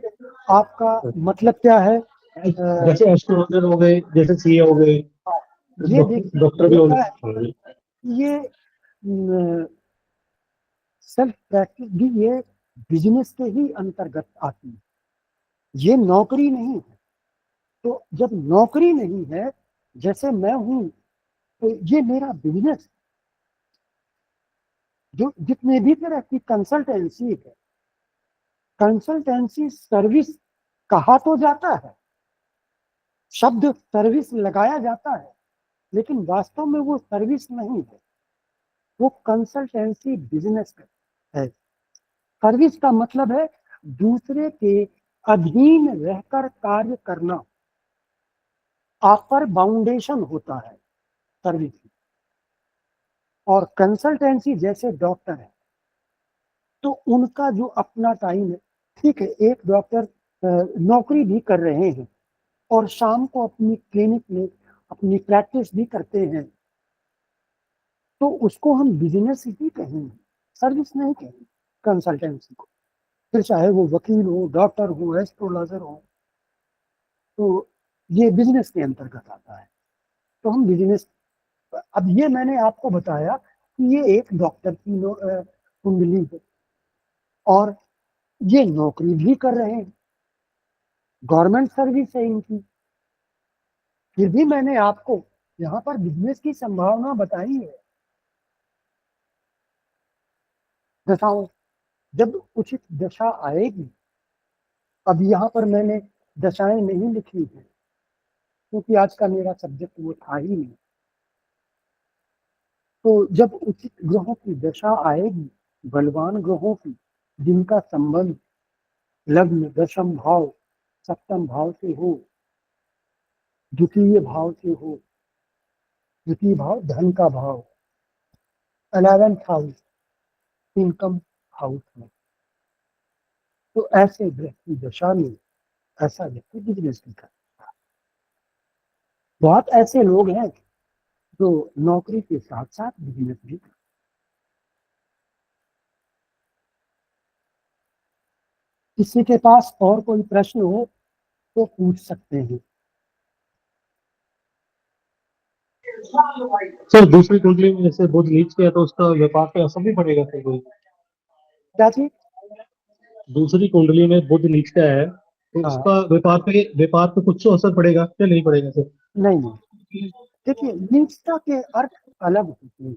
आपका मतलब क्या है? जैसे एस्ट्रोलॉजर हो गए, जैसे सीए हो गए, ये देखिए डॉक्टर भी हो होता है, गए। ये सेल्फ प्रैक्टिस भी ये बिजनेस के ही अंतर्गत आती है, ये नौकरी नहीं है। तो जब नौकरी नहीं है, जैसे मैं हूं, तो ये मेरा बिजनेस, जो जितने भी तरह की कंसल्टेंसी है, कंसल्टेंसी सर्विस कहा तो जाता है, शब्द सर्विस लगाया जाता है, लेकिन वास्तव में वो सर्विस नहीं है, वो कंसल्टेंसी बिजनेस है। सर्विस का मतलब है दूसरे के अधीन रहकर कार्य करना, आप पर बाउंडेशन होता है सर्विस। और कंसल्टेंसी जैसे डॉक्टर है, तो उनका जो अपना टाइम है, ठीक है, एक डॉक्टर नौकरी भी कर रहे हैं और शाम को अपनी क्लिनिक में अपनी प्रैक्टिस भी करते हैं, तो उसको हम बिजनेस ही कहेंगे, सर्विस नहीं कहेंगे कंसल्टेंसी को। फिर चाहे वो वकील हो, डॉक्टर हो, एस्ट्रोलॉजर हो, तो ये बिजनेस के अंतर्गत आता है। तो हम बिजनेस, अब ये मैंने आपको बताया कि ये एक डॉक्टर की कुंडली है और ये नौकरी भी कर रहे हैं, गवर्नमेंट सर्विस है इनकी। फिर भी मैंने आपको यहाँ पर बिजनेस की संभावना बताई है। दशाओं, जब उचित दशा आएगी, अब यहाँ पर मैंने दशाएं नहीं लिखी है क्योंकि आज का मेरा सब्जेक्ट वो था ही नहीं। तो जब उचित ग्रहों की दशा आएगी, बलवान ग्रहों की, जिनका संबंध लग्न दशम भाव सप्तम भाव से हो, द्वितीय भाव से हो, द्वितीय भाव धन का भाव, 11th हाउस इनकम हाउस में, तो ऐसे ग्रह की दशा में ऐसा व्यक्ति बिजनेस भी करता है। बहुत ऐसे लोग हैं जो नौकरी के साथ साथ बिजनेस भी करते हैं। किसी के पास और कोई प्रश्न हो तो पूछ सकते हैं। सर दूसरी कुंडली में जैसे बुध नीच गया तो उसका व्यापार पे असर भी पड़ेगा फिर कोई? क्या चीज? दूसरी कुंडली में बुध नीच का है तो हाँ, उसका व्यापार पे कुछ तो असर पड़ेगा या नहीं पड़ेगा सर? नहीं नहीं, देखिए नीचता के अर्थ अलग होते हैं।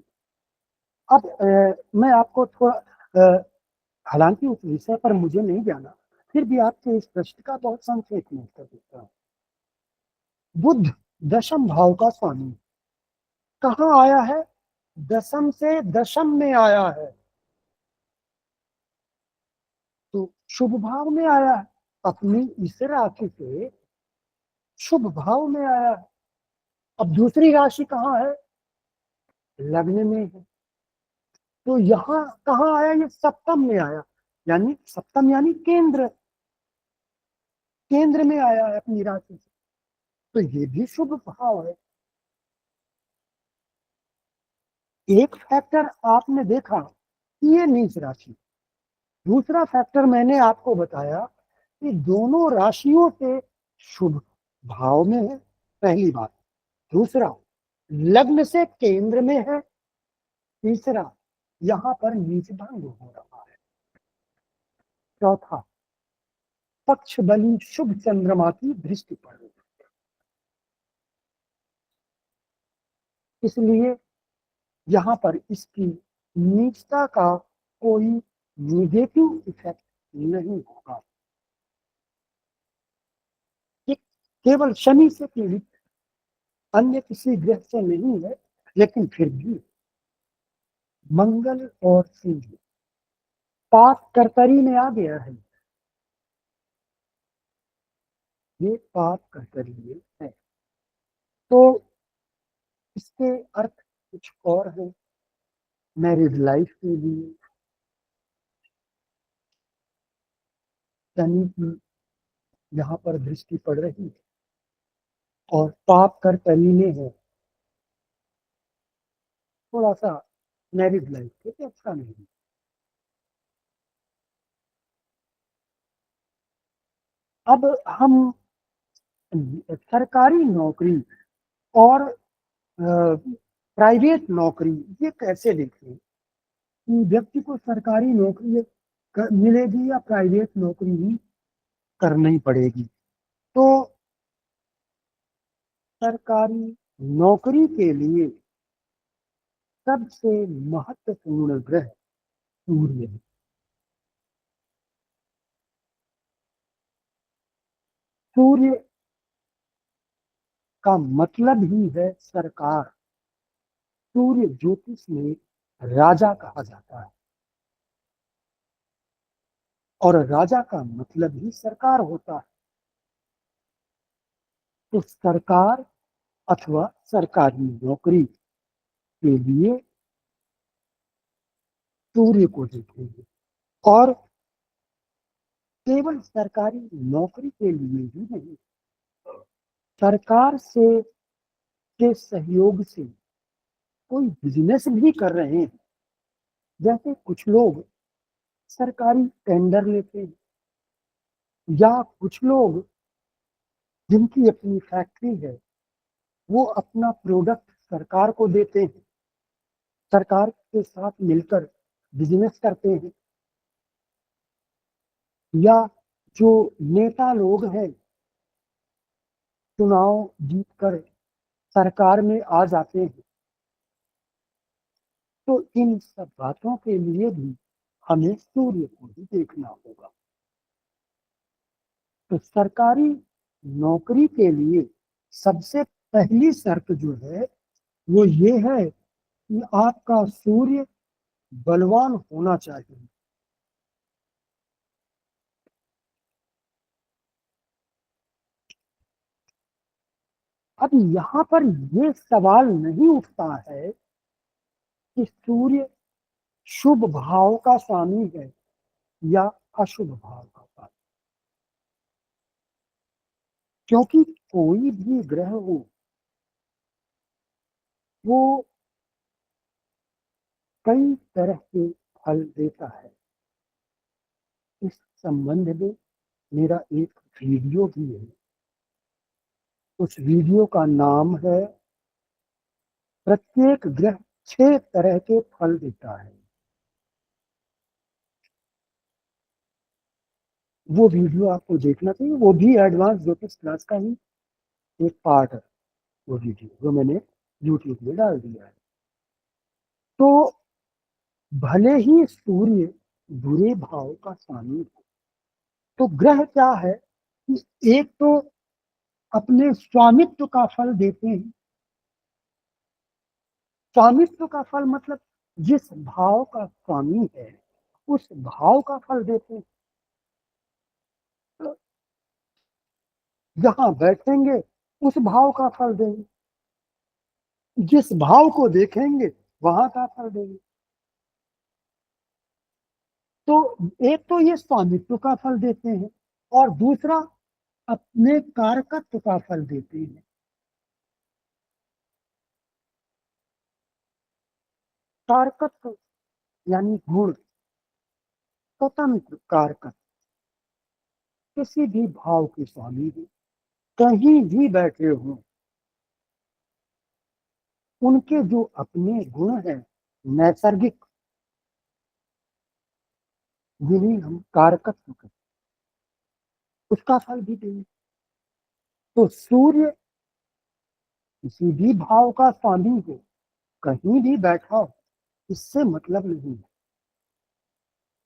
अब मैं आपको थोड़ा हालांकि उस विषय पर मुझे नहीं जाना, फिर भी आपके इस प्रश्न का बहुत संक्षेप में उत्तर देता हूँ। बुध दशम भाव का स्वामी कहाँ आया है? दशम से दशम में आया है, तो शुभ भाव में आया है। अपनी इस राशि से शुभ भाव में आया है। अब दूसरी राशि कहाँ है? लग्न में है, तो यहाँ कहाँ आया? ये सप्तम में आया, यानी सप्तम यानी केंद्र, केंद्र में आया है अपनी राशि से, तो ये भी शुभ भाव है। एक फैक्टर आपने देखा कि ये नीच राशि, दूसरा फैक्टर मैंने आपको बताया कि दोनों राशियों से शुभ भाव में है, पहली बात। दूसरा, लग्न से केंद्र में है। तीसरा, यहां पर नीच भंग हो रहा है। चौथा, पक्ष बली शुभ चंद्रमा की दृष्टि पड़ रही है, इसलिए यहां पर इसकी नीचता का कोई निगेटिव इफेक्ट नहीं होगा। ये केवल शनि से पीड़ित, अन्य किसी ग्रह से नहीं है, लेकिन फिर भी मंगल और सूर्य पाप कर्तरी में आ गया है, ये पाप कर्तरी में है, तो इसके अर्थ कुछ और है। मैरिड लाइफ के लिए शनि की यहाँ पर दृष्टि पड़ रही है और पाप कर्तरी में है, थोड़ा सा मैरिड लाइफ के लिए अच्छा नहीं। अब हम सरकारी नौकरी और प्राइवेट नौकरी ये कैसे देखें कि व्यक्ति को सरकारी नौकरी मिलेगी या प्राइवेट नौकरी ही करनी पड़ेगी? तो सरकारी नौकरी के लिए सबसे महत्वपूर्ण ग्रह सूर्य है। सूर्य का मतलब ही है सरकार। सूर्य ज्योतिष में राजा कहा जाता है और राजा का मतलब ही सरकार होता है। तो सरकार अथवा सरकारी नौकरी के लिए सूर्य को देखेंगे, और केवल सरकारी नौकरी के लिए ही नहीं, सरकार से के सहयोग से कोई बिजनेस भी कर रहे हैं, जैसे कुछ लोग सरकारी टेंडर लेते हैं, या कुछ लोग जिनकी अपनी फैक्ट्री है वो अपना प्रोडक्ट सरकार को देते हैं, सरकार के साथ मिलकर बिजनेस करते हैं। या जो नेता लोग हैं चुनाव जीतकर सरकार में आ जाते हैं, तो इन सब बातों के लिए भी हमें सूर्य को ही देखना होगा। तो सरकारी नौकरी के लिए सबसे पहली शर्त जो है वो ये है कि आपका सूर्य बलवान होना चाहिए। अब यहाँ पर ये सवाल नहीं उठता है कि सूर्य शुभ भाव का स्वामी है या अशुभ भाव का स्वामी, क्योंकि कोई भी ग्रह हो वो कई तरह के फल देता है। इस संबंध में मेरा एक वीडियो भी है, उस वीडियो का नाम है प्रत्येक ग्रह 6 तरह के फल देता है। वो वीडियो आपको देखना चाहिए, वो भी एडवांस ज्योतिष क्लास का ही एक पार्ट है, वो वीडियो जो मैंने यूट्यूब में डाल दिया है। तो भले ही सूर्य बुरे भाव का स्वामी हो, तो ग्रह क्या है कि एक तो अपने स्वामित्व का फल देते हैं। स्वामित्व का फल मतलब जिस भाव का स्वामी है उस भाव का फल देते हैं। तो जहां बैठेंगे उस भाव का फल देंगे, जिस भाव को देखेंगे वहां का फल देंगे। तो एक तो ये स्वामित्व का फल देते हैं और दूसरा अपने कारकत्व का फल देते हैं। कारकत्व यानी गुण, स्वतंत्र कारकत्व। किसी भी भाव के स्वामी हो, कहीं भी बैठे हों, उनके जो अपने गुण हैं नैसर्गिक, जिन्हें हम कारकत्व कहते हैं, उसका फल भी देंगे। तो सूर्य किसी भी भाव का स्वामी हो, कहीं भी बैठा हो, इससे मतलब नहीं है।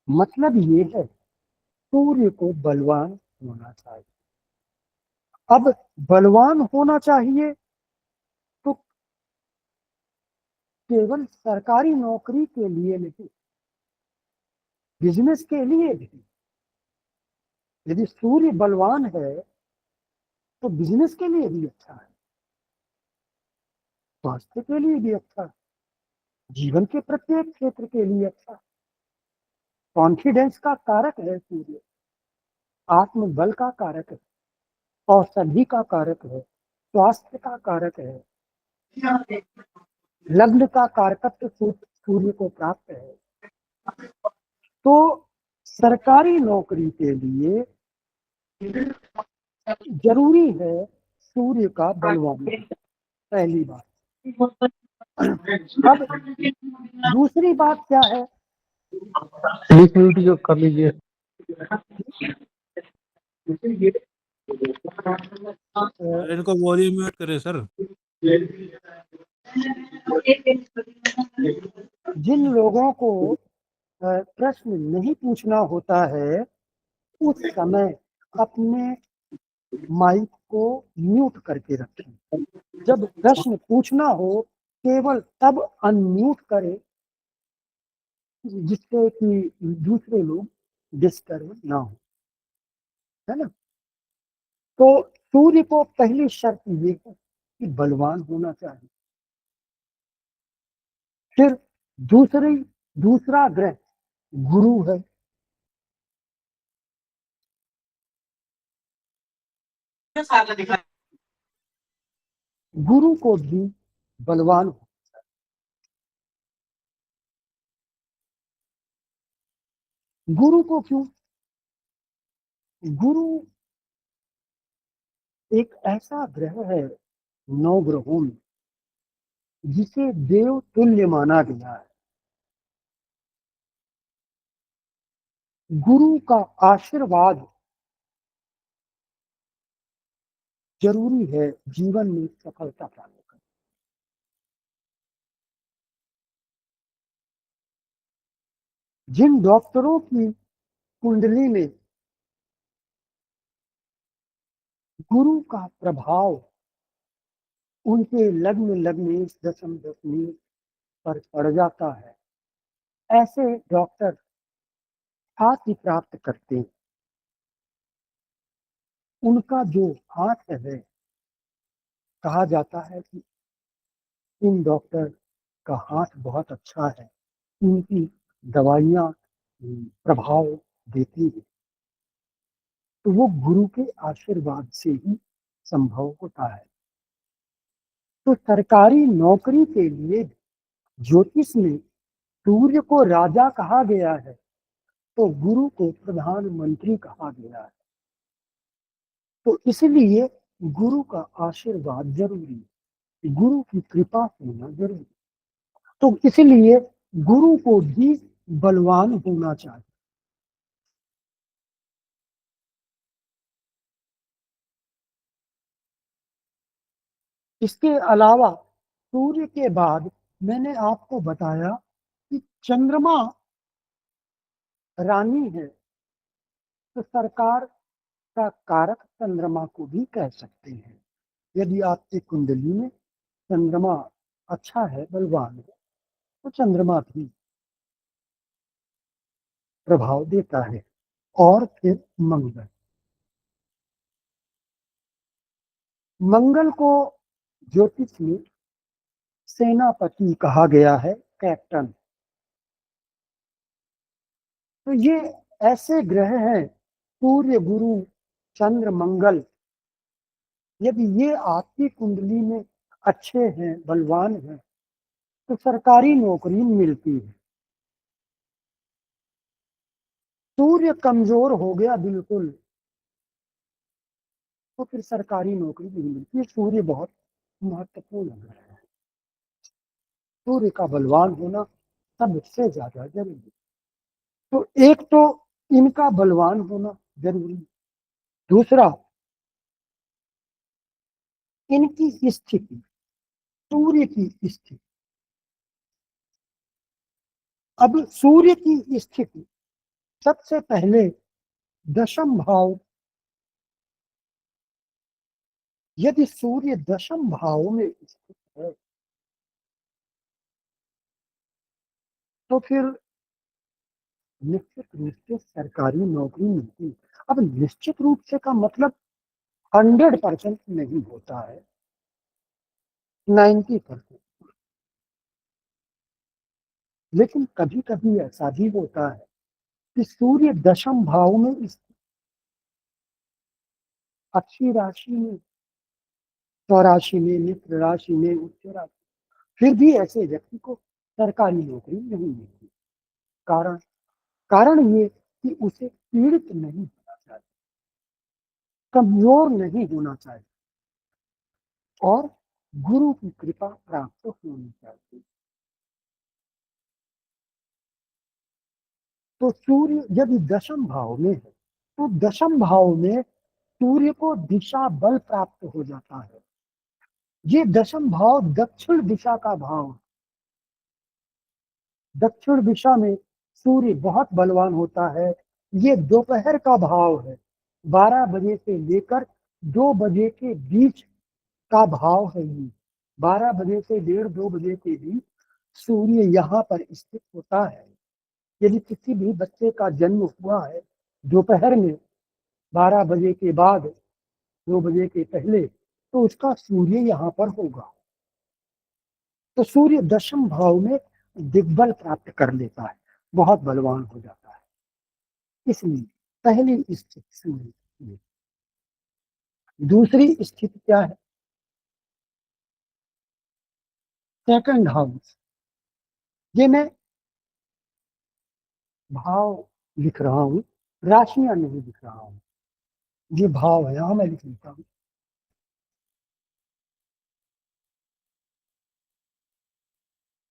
मतलब ये है सूर्य को बलवान होना चाहिए। अब बलवान होना चाहिए तो केवल सरकारी नौकरी के लिए नहीं, बिजनेस के लिए भी। यदि सूर्य बलवान है तो बिजनेस के लिए भी अच्छा है, स्वास्थ्य के लिए भी अच्छा है, जीवन के प्रत्येक क्षेत्र के लिए अच्छा है। कॉन्फिडेंस का कारक है सूर्य, आत्मबल का कारक है, औषधि का कारक है, स्वास्थ्य का कारक है, लग्न का कारकत्व सूर्य को प्राप्त है। तो सरकारी नौकरी के लिए जरूरी है सूर्य का बलवान, पहली बात। अब दूसरी बात क्या है, लिक्विडिटी जो कर लीजिए। इनको वॉल्यूम म्यूट करें सर। जिन लोगों को प्रश्न नहीं पूछना होता है उस समय अपने माइक को म्यूट करके रखें। जब प्रश्न पूछना हो केवल तब अनम्यूट करें, जिससे कि दूसरे लोग डिस्टर्ब ना हो, है ना। तो सूर्य को पहली शर्त ये है कि बलवान होना चाहिए। फिर दूसरा ग्रह गुरु है। गुरु को भी बलवान हो। गुरु को क्यों? गुरु एक ऐसा ग्रह है 9 ग्रहों में जिसे देव तुल्य माना गया है। गुरु का आशीर्वाद जरूरी है जीवन में सफलता पाने का। जिन डॉक्टरों की कुंडली में गुरु का प्रभाव उनके लग्न दशम दशमी पर पड़ जाता है, ऐसे डॉक्टर ख्याति प्राप्त करते हैं। उनका जो हाथ है, कहा जाता है कि इन डॉक्टर का हाथ बहुत अच्छा है, इनकी दवाइयाँ प्रभाव देती है। तो वो गुरु के आशीर्वाद से ही संभव होता है। तो सरकारी नौकरी के लिए ज्योतिष में सूर्य को राजा कहा गया है तो गुरु को प्रधानमंत्री कहा गया है। तो इसलिए गुरु का आशीर्वाद जरूरी है। गुरु की कृपा होना जरूरी। तो इसलिए गुरु को भी बलवान होना चाहिए। इसके अलावा सूर्य के बाद मैंने आपको बताया कि चंद्रमा रानी है, तो सरकार का कारक चंद्रमा को भी कह सकते हैं। यदि आपकी कुंडली में चंद्रमा अच्छा है, बलवान है, तो चंद्रमा भी प्रभाव देता है। और फिर मंगल, मंगल को ज्योतिष में सेनापति कहा गया है, कैप्टन। तो ये ऐसे ग्रह हैं, सूर्य, गुरु, चंद्र, मंगल, यदि ये आपकी कुंडली में अच्छे हैं, बलवान हैं, तो सरकारी नौकरी मिलती है। सूर्य कमजोर हो गया बिल्कुल, तो फिर सरकारी नौकरी नहीं मिलती। सूर्य बहुत महत्वपूर्ण ग्रह है। सूर्य का बलवान होना सबसे ज्यादा जरूरी। तो एक तो इनका बलवान होना जरूरी, दूसरा इनकी स्थिति, सूर्य की स्थिति। अब सूर्य की स्थिति सबसे पहले दशम भाव, यदि सूर्य दशम भाव में स्थित है तो फिर निश्चित रूप से सरकारी नौकरी मिलती। अब निश्चित रूप से का मतलब 100% नहीं होता है, 90%। लेकिन कभी कभी ऐसा भी होता है कि सूर्य दशम भाव में अच्छी राशि में, स्वराशि में, मित्र राशि में, उच्च राशि, फिर भी ऐसे व्यक्ति को सरकारी नौकरी नहीं मिलती। कारण कारण ये कि उसे पीड़ित नहीं होना चाहिए, कमजोर नहीं होना चाहिए, और गुरु की कृपा प्राप्त होनी चाहिए। तो सूर्य यदि दशम भाव में है, तो दशम भाव में सूर्य को दिशा बल प्राप्त हो जाता है। ये दशम भाव दक्षिण दिशा का भाव है। दक्षिण दिशा में सूर्य बहुत बलवान होता है। ये दोपहर का भाव है, 12 बजे से लेकर 2 बजे के बीच का भाव है। ये 12 बजे से 1:30-2 बजे के बीच सूर्य यहाँ पर स्थित होता है। यदि किसी भी बच्चे का जन्म हुआ है दोपहर में 12 बजे के बाद 2 बजे के पहले, तो उसका सूर्य यहाँ पर होगा। तो सूर्य दशम भाव में दिग्बल प्राप्त कर लेता है, बहुत बलवान हो जाता है। इसलिए पहली स्थिति सूर्य की। दूसरी स्थिति क्या है? Second house. ये मैं भाव लिख रहा हूं, राशियां नहीं लिख रहा हूं। ये भाव है, यहां मैं लिख लेता हूं।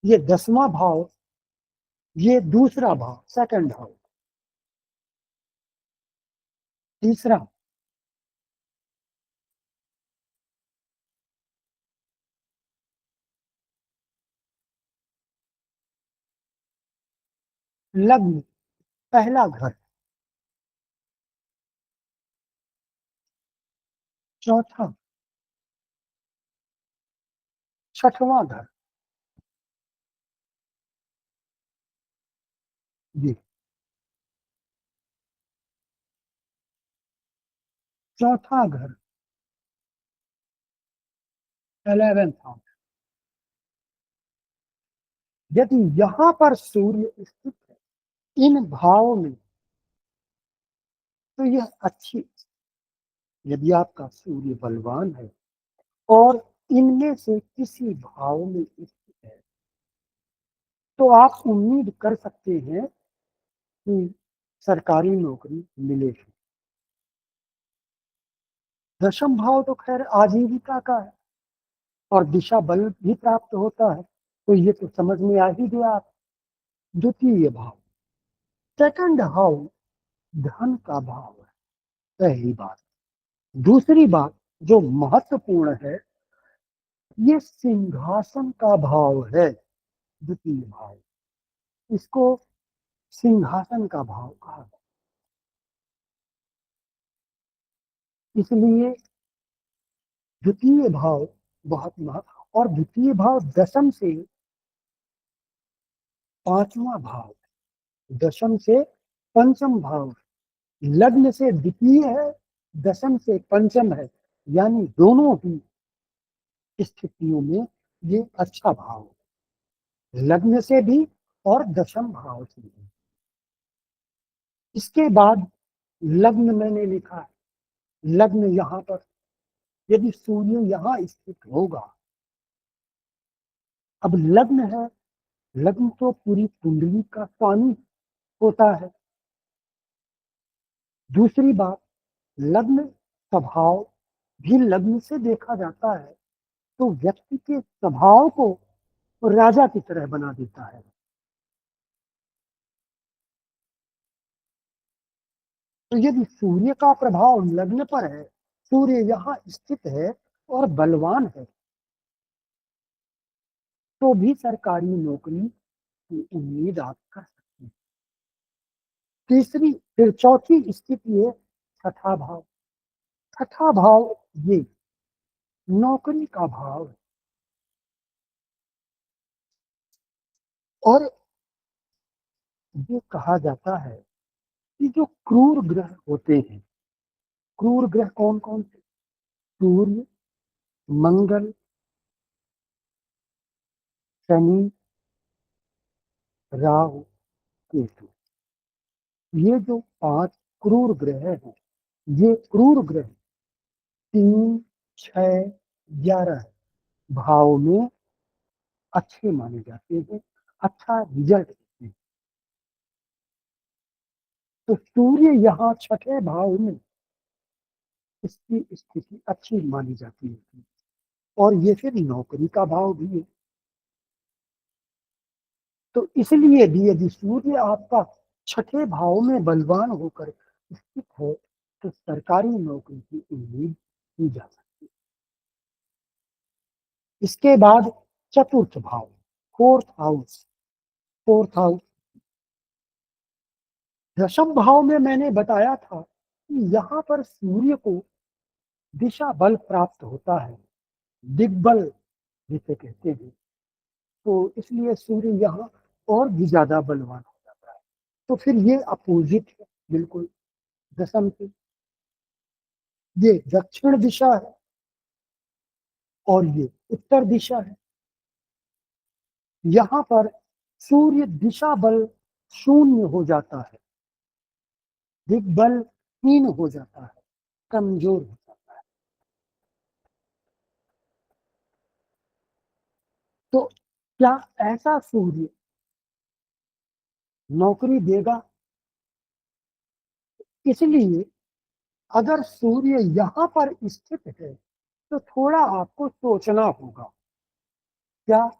ये 10वां भाव, ये दूसरा भाव, सेकंड हाउस। तीसरा लग्न, पहला घर। चौथा, छठवां घर। जी, चौथा घर 11th हाउस। यदि यहां पर सूर्य स्थित है इन भाव में, तो यह अच्छी। यदि आपका सूर्य बलवान है और इनमें से किसी भाव में स्थित है, तो आप उम्मीद कर सकते हैं कि सरकारी नौकरी मिलेगी। दशम भाव तो खैर आजीविका का है, और दिशा बल भी प्राप्त होता है। तो ये तो समझ में आ ही गया आप। द्वितीय भाव, सेकंड हाउस धन का भाव है, पहली बात। दूसरी बात जो महत्वपूर्ण है, ये सिंहासन का भाव है, द्वितीय भाव। इसको सिंहासन का भाव कहा जाता है। इसलिए द्वितीय भाव बहुत महत्व, और द्वितीय भाव दशम से पांचवा भाव, दशम से पंचम भाव, लग्न से द्वितीय है, दशम से पंचम है, यानी दोनों ही स्थितियों में ये अच्छा भाव है, लग्न से भी और दशम भाव से भी। इसके बाद लग्न मैंने लिखा है, लग्न यहां पर यदि सूर्य यहां स्थित होगा, अब लग्न है, लग्न तो पूरी कुंडली का स्वामी होता है। दूसरी बात, लग्न स्वभाव भी लग्न से देखा जाता है, तो व्यक्ति के स्वभाव को राजा की तरह बना देता है। तो यदि सूर्य का प्रभाव लग्न पर है, सूर्य यहां स्थित है और बलवान है, तो भी सरकारी नौकरी की उम्मीद आप कर सकते हैं। तीसरी फिर चौथी स्थिति है छठा भाव। छठा भाव ये नौकरी का भाव है, और ये कहा जाता है कि जो क्रूर ग्रह होते हैं, क्रूर ग्रह कौन कौन से? सूर्य, मंगल, शनि, राहु, केतु, ये जो 5 क्रूर ग्रह हैं, ये क्रूर ग्रह 3, 6, 11 भाव में अच्छे माने जाते हैं, अच्छा रिजल्ट देते हैं। तो सूर्य यहाँ छठे भाव में, इसकी स्थिति अच्छी मानी जाती है, और ये फिर नौकरी का भाव भी है। तो इसलिए भी यदि सूर्य आपका छठे भाव में बलवान होकर स्थित है, तो सरकारी नौकरी की उम्मीद की जा सकती है। इसके बाद चतुर्थ भाव, फोर्थ हाउस। फोर्थ हाउस दशम भाव में मैंने बताया था कि यहाँ पर सूर्य को दिशा बल प्राप्त होता है, दिग्बल जिसे कहते हैं। तो इसलिए सूर्य यहाँ और भी ज्यादा बलवान हो जाता है। तो फिर ये अपोजिट है बिल्कुल दशम से। ये दक्षिण दिशा है और ये उत्तर दिशा है। यहाँ पर सूर्य दिशा बल शून्य हो जाता है, दिग्बल हीन हो जाता है, कमजोर हो जाता है। तो क्या ऐसा सूर्य नौकरी देगा? इसलिए अगर सूर्य यहाँ पर स्थित है, तो थोड़ा आपको सोचना होगा। क्या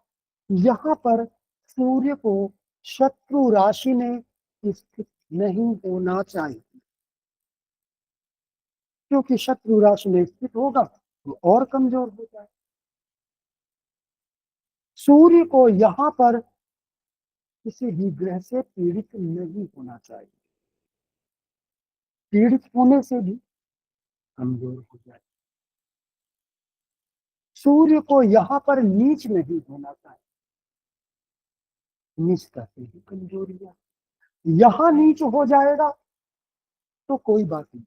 यहाँ पर सूर्य को शत्रु राशि में स्थित नहीं होना चाहिए? क्योंकि शत्रु राशि में स्थित होगा तो और कमजोर हो जाए। सूर्य को यहाँ पर किसी भी ग्रह से पीड़ित नहीं होना चाहिए, पीड़ित होने से भी कमजोर हो जाए। सूर्य को यहाँ पर नीच नहीं होना चाहिए, नीचता से भी कमजोरियां। यहाँ नीच हो जाएगा तो कोई बात नहीं,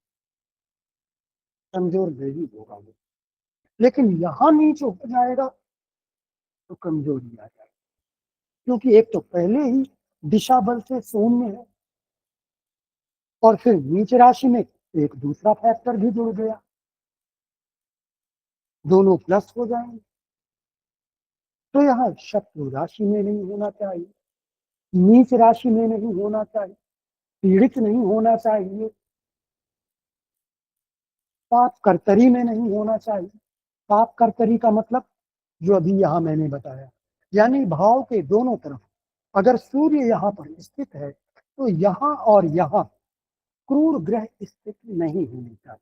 कमजोर नहीं होगा वो, लेकिन यहाँ नीच हो जाएगा तो कमजोरी आ जाएगी। क्योंकि एक तो पहले ही दिशा बल से शून्य है, और फिर नीच राशि में एक दूसरा फैक्टर भी जुड़ गया, दोनों प्लस हो जाएंगे। तो यहाँ शत्रु राशि में नहीं होना चाहिए, नीच राशि में नहीं होना चाहिए, पीड़ित नहीं होना चाहिए, पाप कर्तरी में नहीं होना चाहिए। पाप कर्तरी का मतलब जो अभी यहाँ मैंने बताया, यानी भाव के दोनों तरफ अगर सूर्य यहाँ पर स्थित है तो यहाँ और यहाँ क्रूर ग्रह स्थित नहीं होने चाहिए।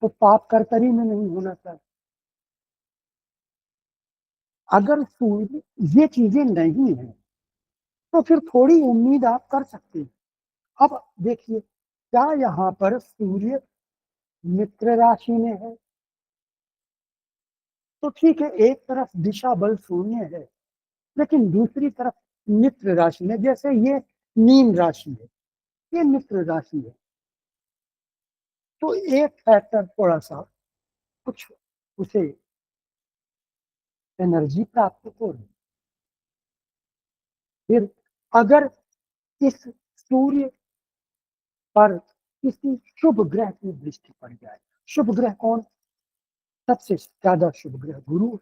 तो पाप कर्तरी में नहीं होना चाहिए। अगर सूर्य ये चीजें नहीं है तो फिर थोड़ी उम्मीद आप कर सकते हैं। अब देखिए, क्या यहाँ पर सूर्य मित्र राशि में है? तो ठीक है, एक तरफ दिशा बल शून्य है, लेकिन दूसरी तरफ मित्र राशि में, जैसे ये मीन राशि है, ये मित्र राशि है, तो एक फैक्टर थोड़ा सा कुछ उसे एनर्जी प्राप्त हो रही। फिर अगर इस सूर्य पर किसी शुभ ग्रह की दृष्टि पड़ जाए, शुभ ग्रह कौन? सबसे ज्यादा शुभ ग्रह गुरु है,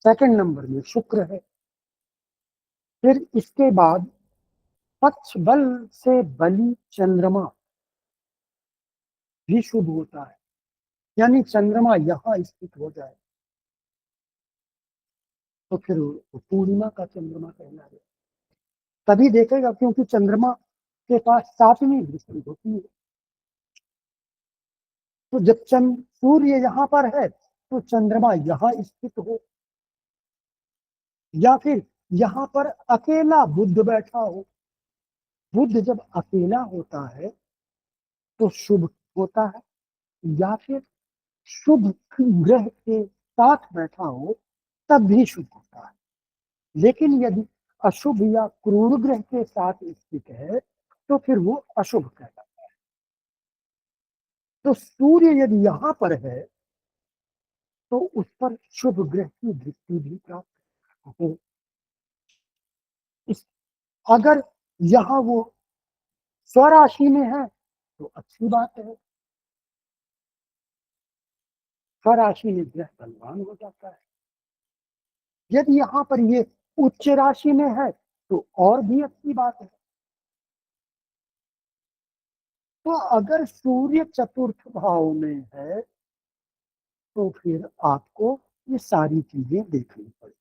सेकंड नंबर में शुक्र है। फिर इसके बाद पक्ष बल से बली चंद्रमा भी शुभ होता है, यानी चंद्रमा यहां स्थित हो जाए तो फिर वो पूर्णिमा का चंद्रमा कहलाएगा। तभी देखेगा, क्योंकि चंद्रमा के पास सातवीं दृष्टि होती है। तो जब सूर्य यहाँ पर है तो चंद्रमा यहाँ स्थित हो, या फिर यहाँ पर अकेला बुध बैठा हो। बुध जब अकेला होता है तो शुभ होता है, या फिर शुभ ग्रह के साथ बैठा हो तब भी शुभ होता है। लेकिन यदि अशुभ या क्रूर ग्रह के साथ स्थित है तो फिर वो अशुभ कहलाता है। तो सूर्य यदि यहाँ पर है तो उस पर शुभ ग्रह की दृष्टि भी प्राप्त हो। अगर यहाँ वो स्वराशि में है तो अच्छी बात है, स्वराशि में ग्रह बलवान हो जाता है। यदि यहाँ पर ये उच्च राशि में है तो और भी अच्छी बात है। तो अगर सूर्य चतुर्थ भाव में है तो फिर आपको ये सारी चीजें देखनी पड़ेगी।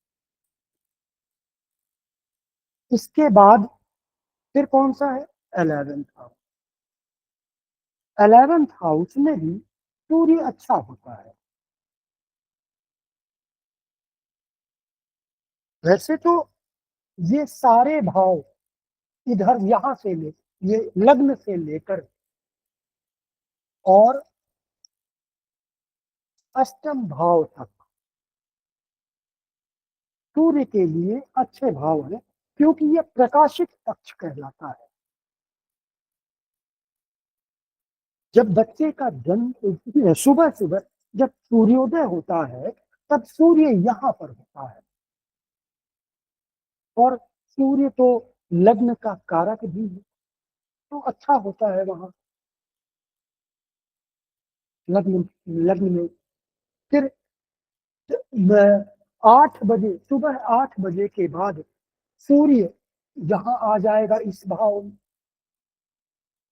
इसके बाद फिर कौन सा है? 11th house. 11th हाउस में भी सूर्य अच्छा होता है। वैसे तो ये सारे भाव इधर यहां से ले, ये लग्न से लेकर और अष्टम भाव तक सूर्य के लिए अच्छे भाव है, क्योंकि ये प्रकाशित पक्ष कहलाता है। जब बच्चे का जन्म सुबह सुबह जब सूर्योदय होता है तब सूर्य यहाँ पर होता है, और सूर्य तो लग्न का कारक भी है, तो अच्छा होता है वहां लग्न लग्न में। फिर 8 बजे, सुबह 8 बजे के बाद सूर्य यहाँ आ जाएगा इस भाव में,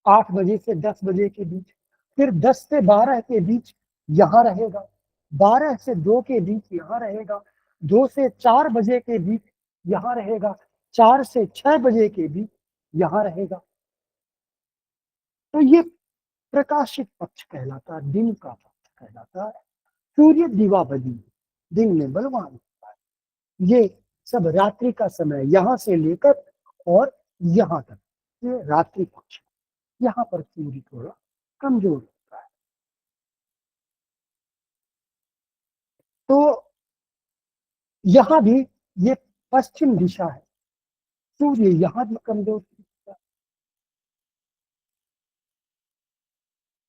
8 बजे से 10 बजे के बीच। फिर 10 से 12 के बीच यहाँ रहेगा, 12 से 2 के बीच यहाँ रहेगा, 2 से 4 बजे के बीच यहाँ रहेगा, 4 से 6 बजे के बीच यहाँ रहेगा। तो ये प्रकाशित पक्ष कहलाता है, दिन का पक्ष कहलाता है। सूर्य दिवाबली, दिन में बलवान होता है। ये सब रात्रि का समय, यहाँ से लेकर और यहाँ तक ये रात्रि पक्ष। यहाँ पर सूर्य थोड़ा कमजोर होता है। तो यहाँ भी ये पश्चिम दिशा है, सूर्य यहाँ भी कमजोर होता है।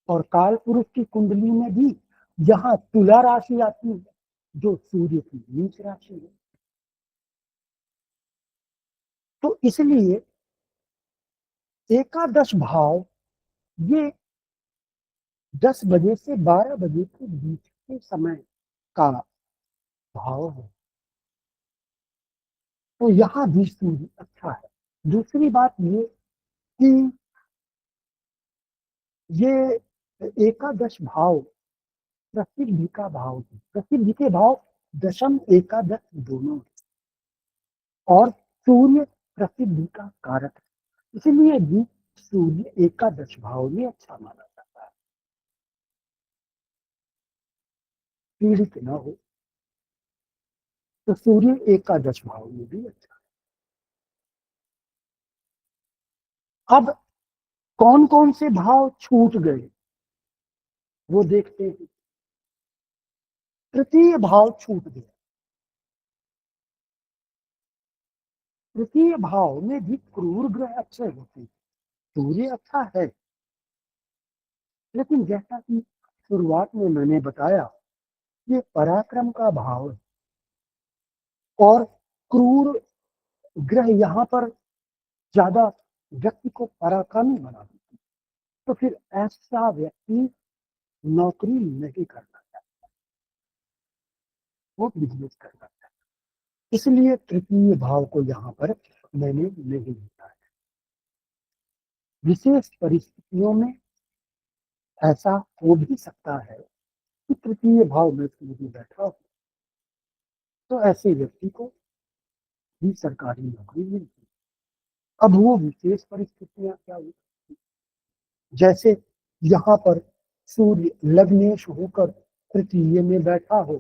और काल पुरुष की कुंडली में भी यहाँ तुला राशि आती है जो सूर्य की नीच राशि है। तो इसलिए एकादश भाव ये 10 बजे से 12 बजे के बीच के समय का भाव है। तो यहाँ भी सूर्य अच्छा है। दूसरी बात ये कि ये एकादश भाव प्रसिद्धि का भाव है। प्रसिद्धि के भाव दशम एकादश दोनों हैं। और सूर्य प्रसिद्धि का कारक है, इसलिए भी सूर्य एकादश भाव में अच्छा माना जाता है। पीड़ित न हो तो सूर्य एकादश भाव में भी अच्छा है। अब कौन कौन से भाव छूट गए वो देखते हैं। तृतीय भाव छूट गया। तृतीय भाव में भी क्रूर ग्रह अच्छे होते हैं। सूर्य अच्छा है, लेकिन जैसा कि शुरुआत में मैंने बताया, ये पराक्रम का भाव है और क्रूर ग्रह यहाँ पर ज्यादा व्यक्ति को पराक्रमी बना देते हैं। तो फिर ऐसा व्यक्ति नौकरी नहीं करना चाहता, वो बिजनेस करना चाहता। इसलिए तृतीय भाव को यहाँ पर मैंने नहीं लिखा है। विशेष परिस्थितियों में ऐसा हो भी सकता है कि तृतीय भाव में सूर्य बैठा हो, तो ऐसे व्यक्ति को भी सरकारी नौकरी मिलती है। अब वो विशेष परिस्थितियां क्या हुई, जैसे यहाँ पर सूर्य लग्नेश होकर तृतीय में बैठा हो,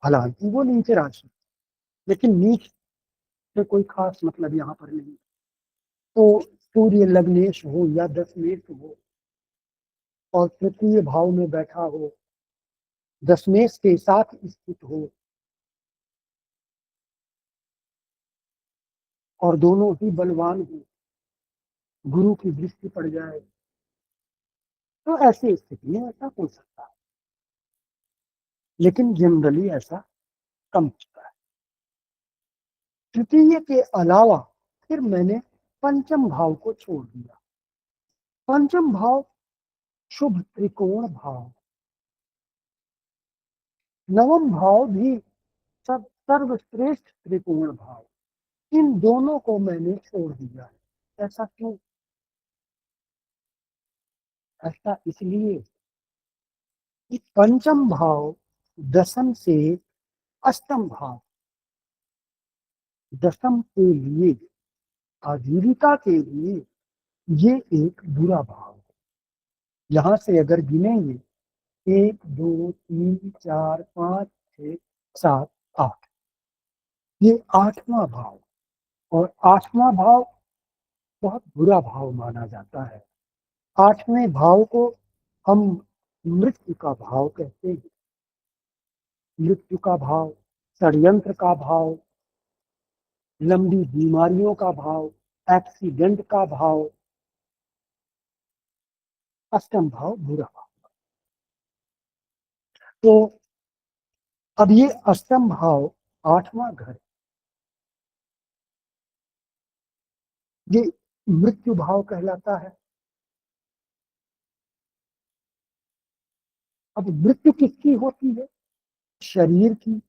हालांकि वो नीच राशि, लेकिन नीच से कोई खास मतलब यहाँ पर नहीं। तो सूर्य लग्नेश हो या दशमेश हो और तृतीय भाव में बैठा हो, दशमेश के साथ स्थित हो और दोनों ही बलवान हो, गुरु की दृष्टि पड़ जाए, तो ऐसी स्थिति में ऐसा हो सकता है, लेकिन जनरली ऐसा कम होता है। तृतीय के अलावा फिर मैंने पंचम भाव को छोड़ दिया। पंचम भाव शुभ त्रिकोण भाव, नवम भाव भी सब सर्वश्रेष्ठ त्रिकोण भाव, इन दोनों को मैंने छोड़ दिया है। ऐसा क्यों? ऐसा इसलिए कि पंचम भाव दशम से अष्टम भाव, दशम के लिए, आजीविका के लिए ये एक बुरा भाव है। यहां से अगर गिनेंगे 1 2 3 4 5 6 7 8, ये 8वां भाव, और 8वां भाव बहुत बुरा भाव माना जाता है। 8वें भाव को हम मृत्यु का भाव कहते हैं। मृत्यु का भाव, षड्यंत्र का भाव, लंबी बीमारियों का भाव, एक्सीडेंट का भाव, अष्टम भाव बुरा भाव। तो अब ये अष्टम भाव 8वां घर, ये मृत्यु भाव कहलाता है। अब मृत्यु किसकी होती है? शरीर की।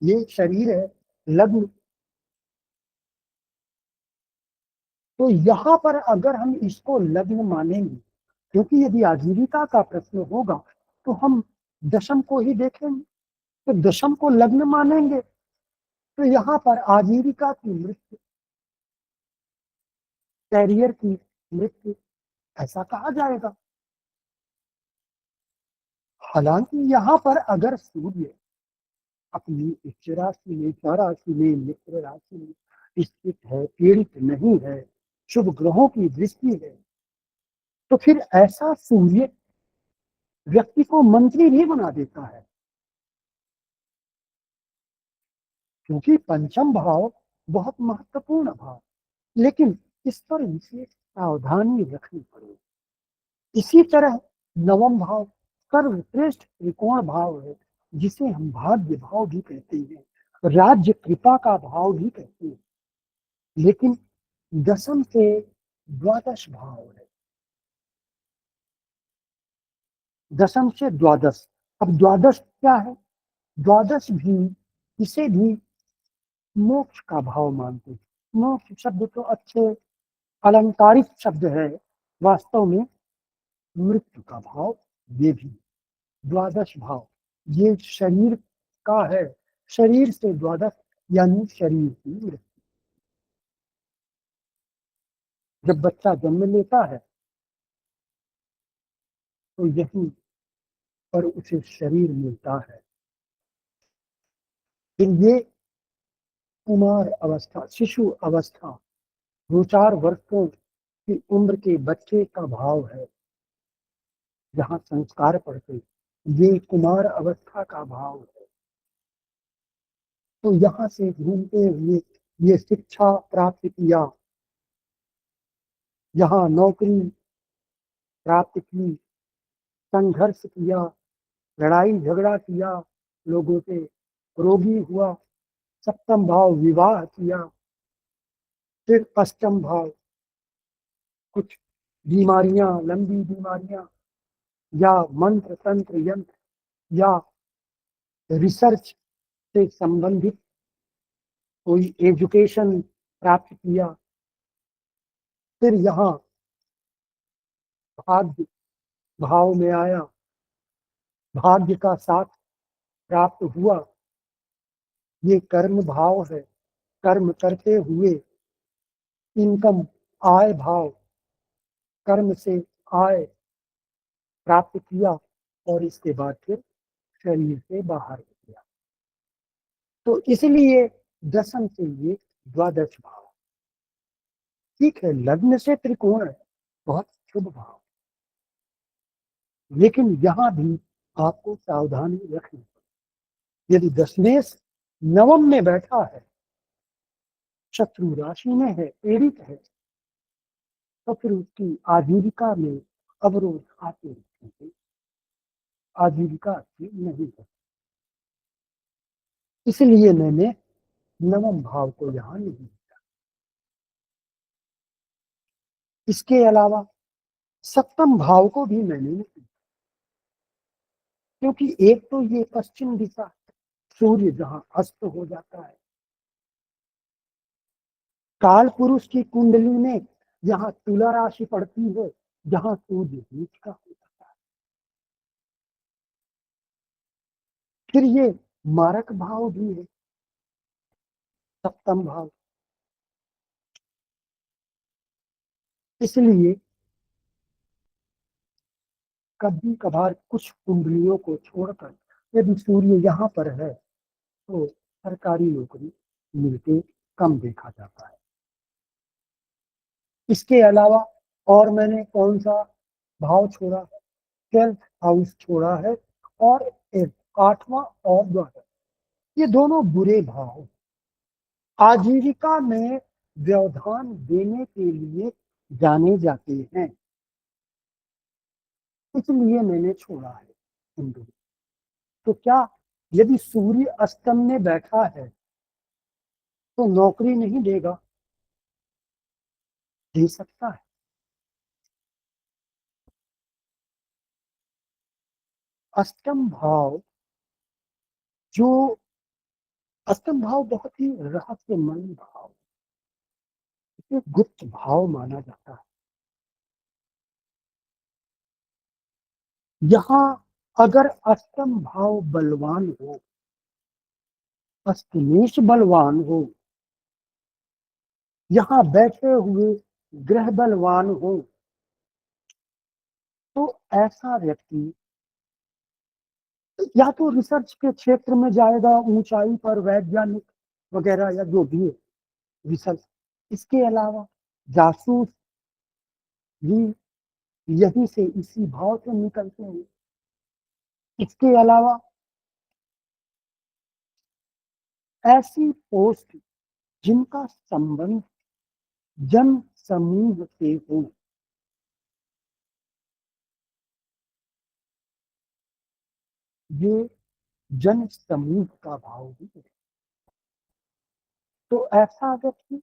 ये शरीर है लग्न। तो यहाँ पर अगर हम इसको लग्न मानेंगे, क्योंकि यदि आजीविका का प्रश्न होगा तो हम दशम को ही देखेंगे, तो दशम को लग्न मानेंगे, तो यहाँ पर आजीविका की मृत्यु, कैरियर की मृत्यु, ऐसा कहा जाएगा। हालांकि यहाँ पर अगर सूर्य अपनी उच्च राशि में, स्वराशि में, मित्र राशि में स्थित है, पीड़ित नहीं है, शुभ ग्रहों की दृष्टि है, तो फिर ऐसा सूर्य व्यक्ति को मंत्री भी बना देता है, क्योंकि पंचम भाव बहुत महत्वपूर्ण भाव, लेकिन इस पर विशेष सावधानी रखनी पड़ेगी। इसी तरह नवम भाव सर्वश्रेष्ठ त्रिकोण भाव है, जिसे हम भाग्य भाव भी कहते हैं, राज्य कृपा का भाव भी कहते हैं, लेकिन दशम से द्वादश भाव है, दशम से द्वादश। अब द्वादश क्या है? द्वादश भी, इसे भी मोक्ष का भाव मानते हैं। मोक्ष शब्द तो अच्छे अलंकारिक शब्द है, वास्तव में मृत्यु का भाव ये भी। द्वादश भाव, ये शरीर का है, शरीर से द्वादश यानी शरीर की मृत्यु। जब बच्चा जन्म लेता है तो यहीं पर उसे शरीर मिलता है। फिर ये कुमार अवस्था, शिशु अवस्था, 2-4 वर्षों की उम्र के बच्चे का भाव है, जहाँ संस्कार पड़ते, ये कुमार अवस्था का भाव है। तो यहाँ से घूमते हुए ये शिक्षा प्राप्त किया, यहाँ नौकरी प्राप्त की, संघर्ष किया, लड़ाई झगड़ा किया लोगों से, रोगी हुआ, सप्तम भाव विवाह किया, फिर अष्टम भाव कुछ बीमारियां, लंबी बीमारियां या मंत्र तंत्र यंत्र या रिसर्च से संबंधित कोई एजुकेशन प्राप्त किया। फिर यहाँ भाग्य भाव में आया, भाग्य का साथ प्राप्त हुआ, ये कर्म भाव है, कर्म करते हुए इनकम आय भाव, कर्म से आय प्राप्त किया और इसके बाद फिर शरीर से बाहर किया। तो इसलिए दशम से ये द्वादश भाव। ठीक है, लग्न से त्रिकोण है, बहुत शुभ भाव, लेकिन यहां भी आपको सावधानी रखनी है। यदि दशमेश नवम में बैठा है, शत्रु राशि में है, पीड़ित है, तो फिर उसकी आजीविका में अवरोध आते रहेंगे, आजीविका अच्छी नहीं है। इसलिए मैंने नवम भाव को यहां नहीं लिया। इसके अलावा सप्तम भाव को भी मैंने नहीं लिया, क्योंकि एक तो ये पश्चिम दिशा, सूर्य जहां अस्त हो जाता है, काल पुरुष की कुंडली में यहाँ तुला राशि पड़ती है, जहां सूर्य नीच का हो जाता है। फिर ये मारक भाव भी है, सप्तम भाव। इसलिए कभी कभार कुछ कुंडलियों को छोड़कर यदि सूर्य यहाँ पर है तो सरकारी नौकरी मिलते कम देखा जाता है। इसके अलावा और मैंने कौन सा भाव छोड़ा है? 12th हाउस छोड़ा है, और 8वां और 12वां, ये दोनों बुरे भाव आजीविका में व्यवधान देने के लिए जाने जाते हैं, इसलिए मैंने छोड़ा है इन दोनों। तो क्या यदि सूर्य अस्तम में बैठा है तो नौकरी नहीं देगा? दे सकता है। अष्टम भाव, जो अष्टम भाव बहुत ही रहस्यमय भाव, इसे गुप्त भाव माना जाता है। यहाँ अगर अष्टम भाव बलवान हो, अष्टमेश बलवान हो, यहाँ बैठे हुए ग्रह बलवान हो, तो ऐसा व्यक्ति या तो रिसर्च के क्षेत्र में जाएगा, ऊंचाई पर, वैज्ञानिक वगैरह या जो भी है रिसर्च। इसके अलावा जासूस भी यहीं से, इसी भाव से निकलते हैं। इसके अलावा ऐसी पोस्ट जिनका संबंध जन समूह से हो, ये जन समूह का भाव भी है। तो ऐसा व्यक्ति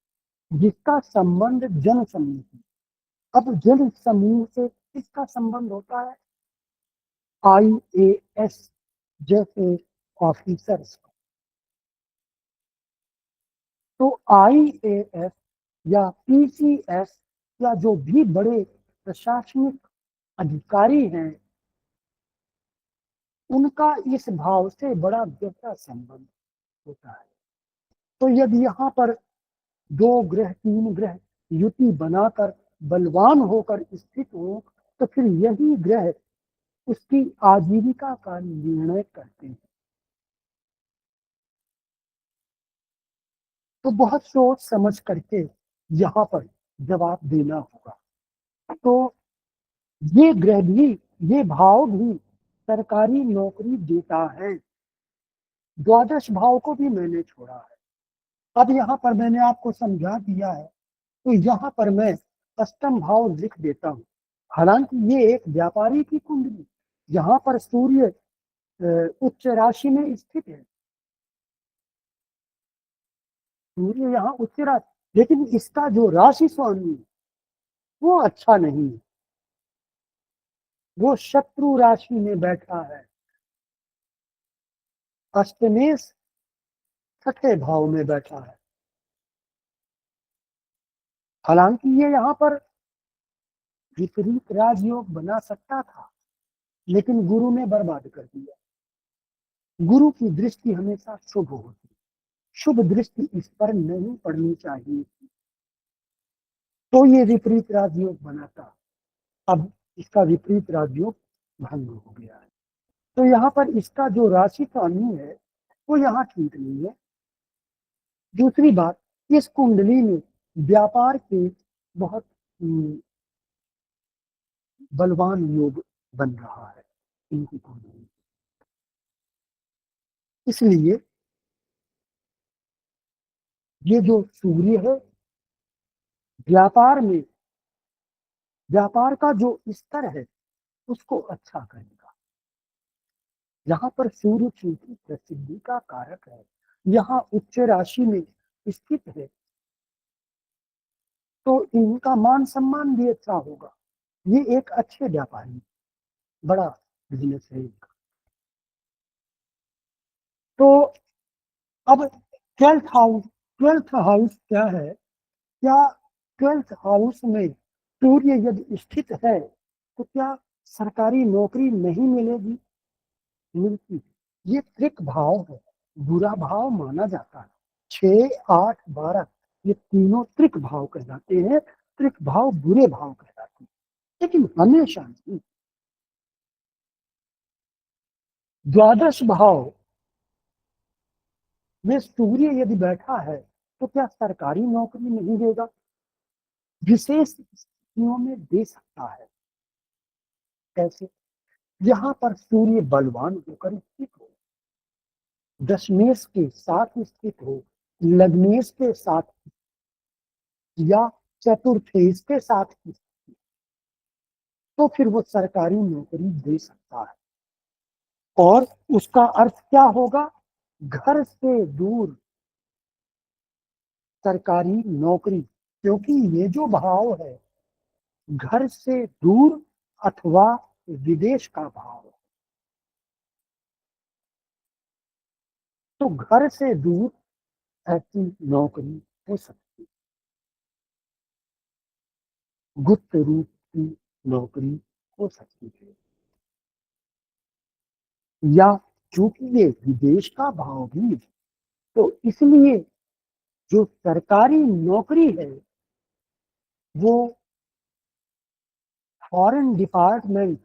जिसका संबंध जन समूह से, अब जन समूह से किसका संबंध होता है? IAS जैसे ऑफिसर्स। तो IAS या PCS या जो भी बड़े प्रशासनिक अधिकारी हैं, उनका इस भाव से बड़ा गहरा संबंध होता है। तो यदि यहाँ पर 2 ग्रह 3 ग्रह युति बनाकर बलवान होकर स्थित हो, तो फिर यही ग्रह उसकी आजीविका का निर्णय करते हैं। तो बहुत सोच समझ करके यहाँ पर जवाब देना होगा। तो ये ग्रह भी, ये भाव भी सरकारी नौकरी देता है। द्वादश भाव को भी मैंने छोड़ा है। अब यहाँ पर मैंने आपको समझा दिया है, तो यहाँ पर मैं अष्टम भाव लिख देता हूँ। हालांकि ये एक व्यापारी की कुंडली, यहाँ पर सूर्य उच्च राशि में स्थित है, सूर्य यहाँ उच्च राशि, लेकिन इसका जो राशि स्वामी है वो अच्छा नहीं है, वो शत्रु राशि में बैठा है, अष्टमेश छठे भाव में बैठा है। हालांकि ये यहाँ पर विपरीत राजयोग बना सकता था, लेकिन गुरु ने बर्बाद कर दिया। गुरु की दृष्टि हमेशा शुभ होती, शुभ दृष्टि इस पर नहीं पड़नी चाहिए, तो ये विपरीत राजयोग बनाता। अब इसका विपरीत राजयोग भंग हो गया है। तो यहाँ पर इसका जो राशि स्वामी है वो यहाँ ठीक नहीं है। दूसरी बात, इस कुंडली में व्यापार के बहुत बलवान योग बन रहा है इनकी कुंडली, इसलिए ये जो सूर्य है व्यापार में, व्यापार का जो स्तर है उसको अच्छा करेगा। यहाँ पर सूर्य चूंकि प्रसिद्धि का कारक है, यहाँ उच्च राशि में स्थित है, तो इनका मान सम्मान भी अच्छा होगा। ये एक अच्छे व्यापारी, बड़ा बिजनेस है इनका। तो अब 12th हाउस क्या है? क्या 12th हाउस में सूर्य यदि स्थित है तो क्या सरकारी नौकरी नहीं मिलेगी? मिलती। ये त्रिक भाव है, बुरा भाव माना जाता है। 6, 8, 12 ये तीनों त्रिक भाव कहलाते हैं। त्रिक भाव बुरे भाव कहलाते हैं, लेकिन हमेशा नहीं। द्वादश भाव में सूर्य यदि बैठा है तो क्या सरकारी नौकरी नहीं देगा? विशेष स्थितियों में दे सकता है। कैसे? यहाँ पर सूर्य बलवान होकर स्थित हो, दशमेश के साथ स्थित हो, लग्नेश के साथ या चतुर्थेश के साथ स्थित, तो फिर वो सरकारी नौकरी दे सकता है। और उसका अर्थ क्या होगा? घर से दूर सरकारी नौकरी, क्योंकि ये जो भाव है घर से दूर अथवा विदेश का भाव है। तो घर से दूर ऐसी नौकरी हो सकती है, गुप्त रूप की नौकरी हो सकती है, या चूंकि ये विदेश का भाव भी, तो इसलिए जो सरकारी नौकरी है वो फॉरेन डिपार्टमेंट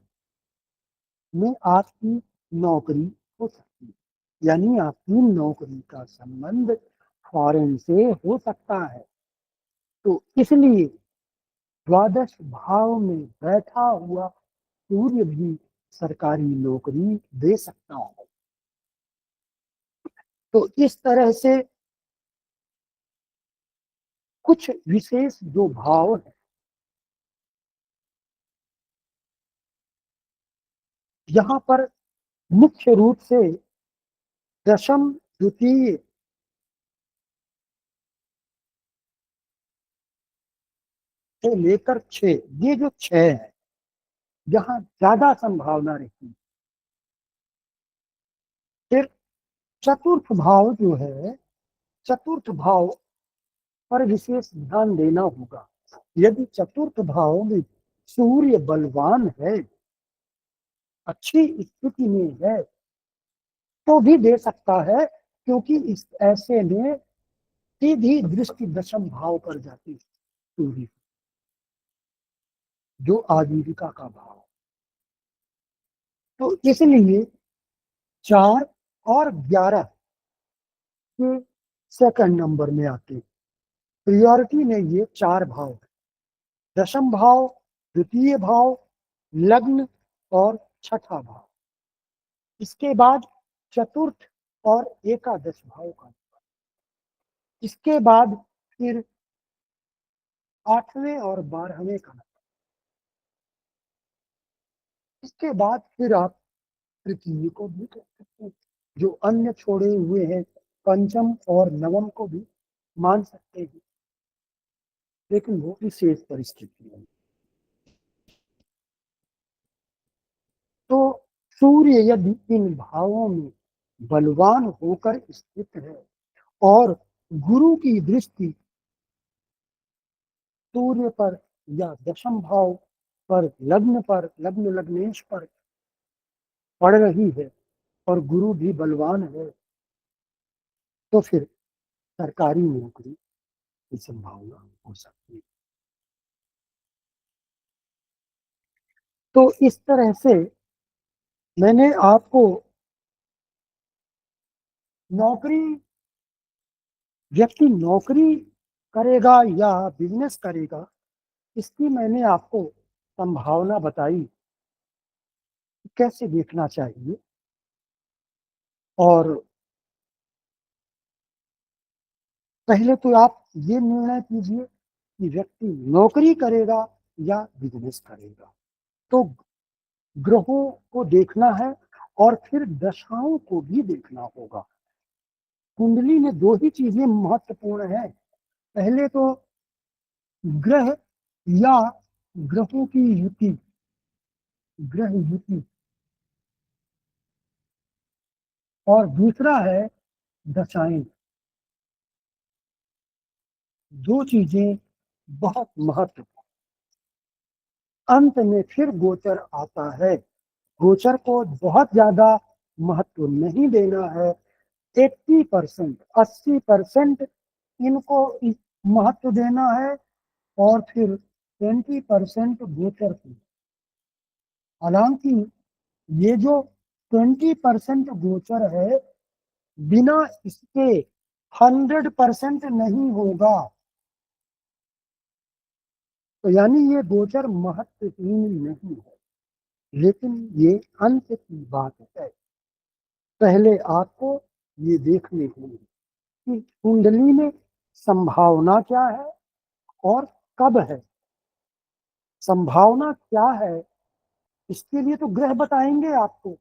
में आपकी नौकरी हो सकती है, यानी आपकी नौकरी का संबंध फॉरेन से हो सकता है। तो इसलिए द्वादश भाव में बैठा हुआ सूर्य भी सरकारी नौकरी दे सकता है। तो इस तरह से कुछ विशेष जो भाव है, यहाँ पर मुख्य रूप से दशम, द्वितीय, से लेकर 6, ये जो 6 है यहाँ ज्यादा संभावना रहती है। फिर चतुर्थ भाव जो है, चतुर्थ भाव पर विशेष ध्यान देना होगा। यदि चतुर्थ भाव में सूर्य बलवान है, अच्छी स्थिति में है, तो भी दे सकता है, क्योंकि इस ऐसे में सीधी दृष्टि दशम भाव पर जाती है सूर्य, जो आजीविका का भाव। तो इसलिए 4 और 11 के सेकंड नंबर में आते हैं। प्रियोरिटी में ये 4 भाव है, दशम भाव, द्वितीय भाव, लग्न और छठा भाव। इसके बाद चतुर्थ और एकादश भाव का, इसके बाद फिर 8वें और 12वें का, इसके बाद फिर आप तृतीय को भी कह सकते हैं, जो अन्य छोड़े हुए हैं पंचम और नवम को भी मान सकते हैं, लेकिन वो विशेष परिस्थिति है। तो सूर्य यदि इन भावों में बलवान होकर स्थित है और गुरु की दृष्टि सूर्य पर या दशम भाव पर, लग्न लग्नेश पर पड़ रही है और गुरु भी बलवान है, तो फिर सरकारी नौकरी की संभावना हो सकती है। तो इस तरह से मैंने आपको नौकरी, व्यक्ति नौकरी करेगा या बिजनेस करेगा, इसकी मैंने आपको संभावना बताई, कैसे देखना चाहिए। और पहले तो आप ये निर्णय कीजिए कि व्यक्ति नौकरी करेगा या बिजनेस करेगा। तो ग्रहों को देखना है और फिर दशाओं को भी देखना होगा। कुंडली में 2 ही चीजें महत्वपूर्ण है, पहले तो ग्रह या ग्रहों की युति, ग्रह युति, और दूसरा है दशाएं। 2 चीजें बहुत महत्वपूर्ण। अंत में फिर गोचर आता है, गोचर को बहुत ज्यादा महत्व नहीं देना है, 80%, 80% इनको महत्व देना है और फिर 20% गोचर को। हालांकि ये जो 20% गोचर है, बिना इसके 100% नहीं होगा। तो यानी ये गोचर महत्वहीन नहीं है, लेकिन ये अंत की बात है। पहले आपको ये देखने होंगे कि कुंडली में संभावना क्या है और कब है। संभावना क्या है, इसके लिए तो ग्रह बताएंगे आपको,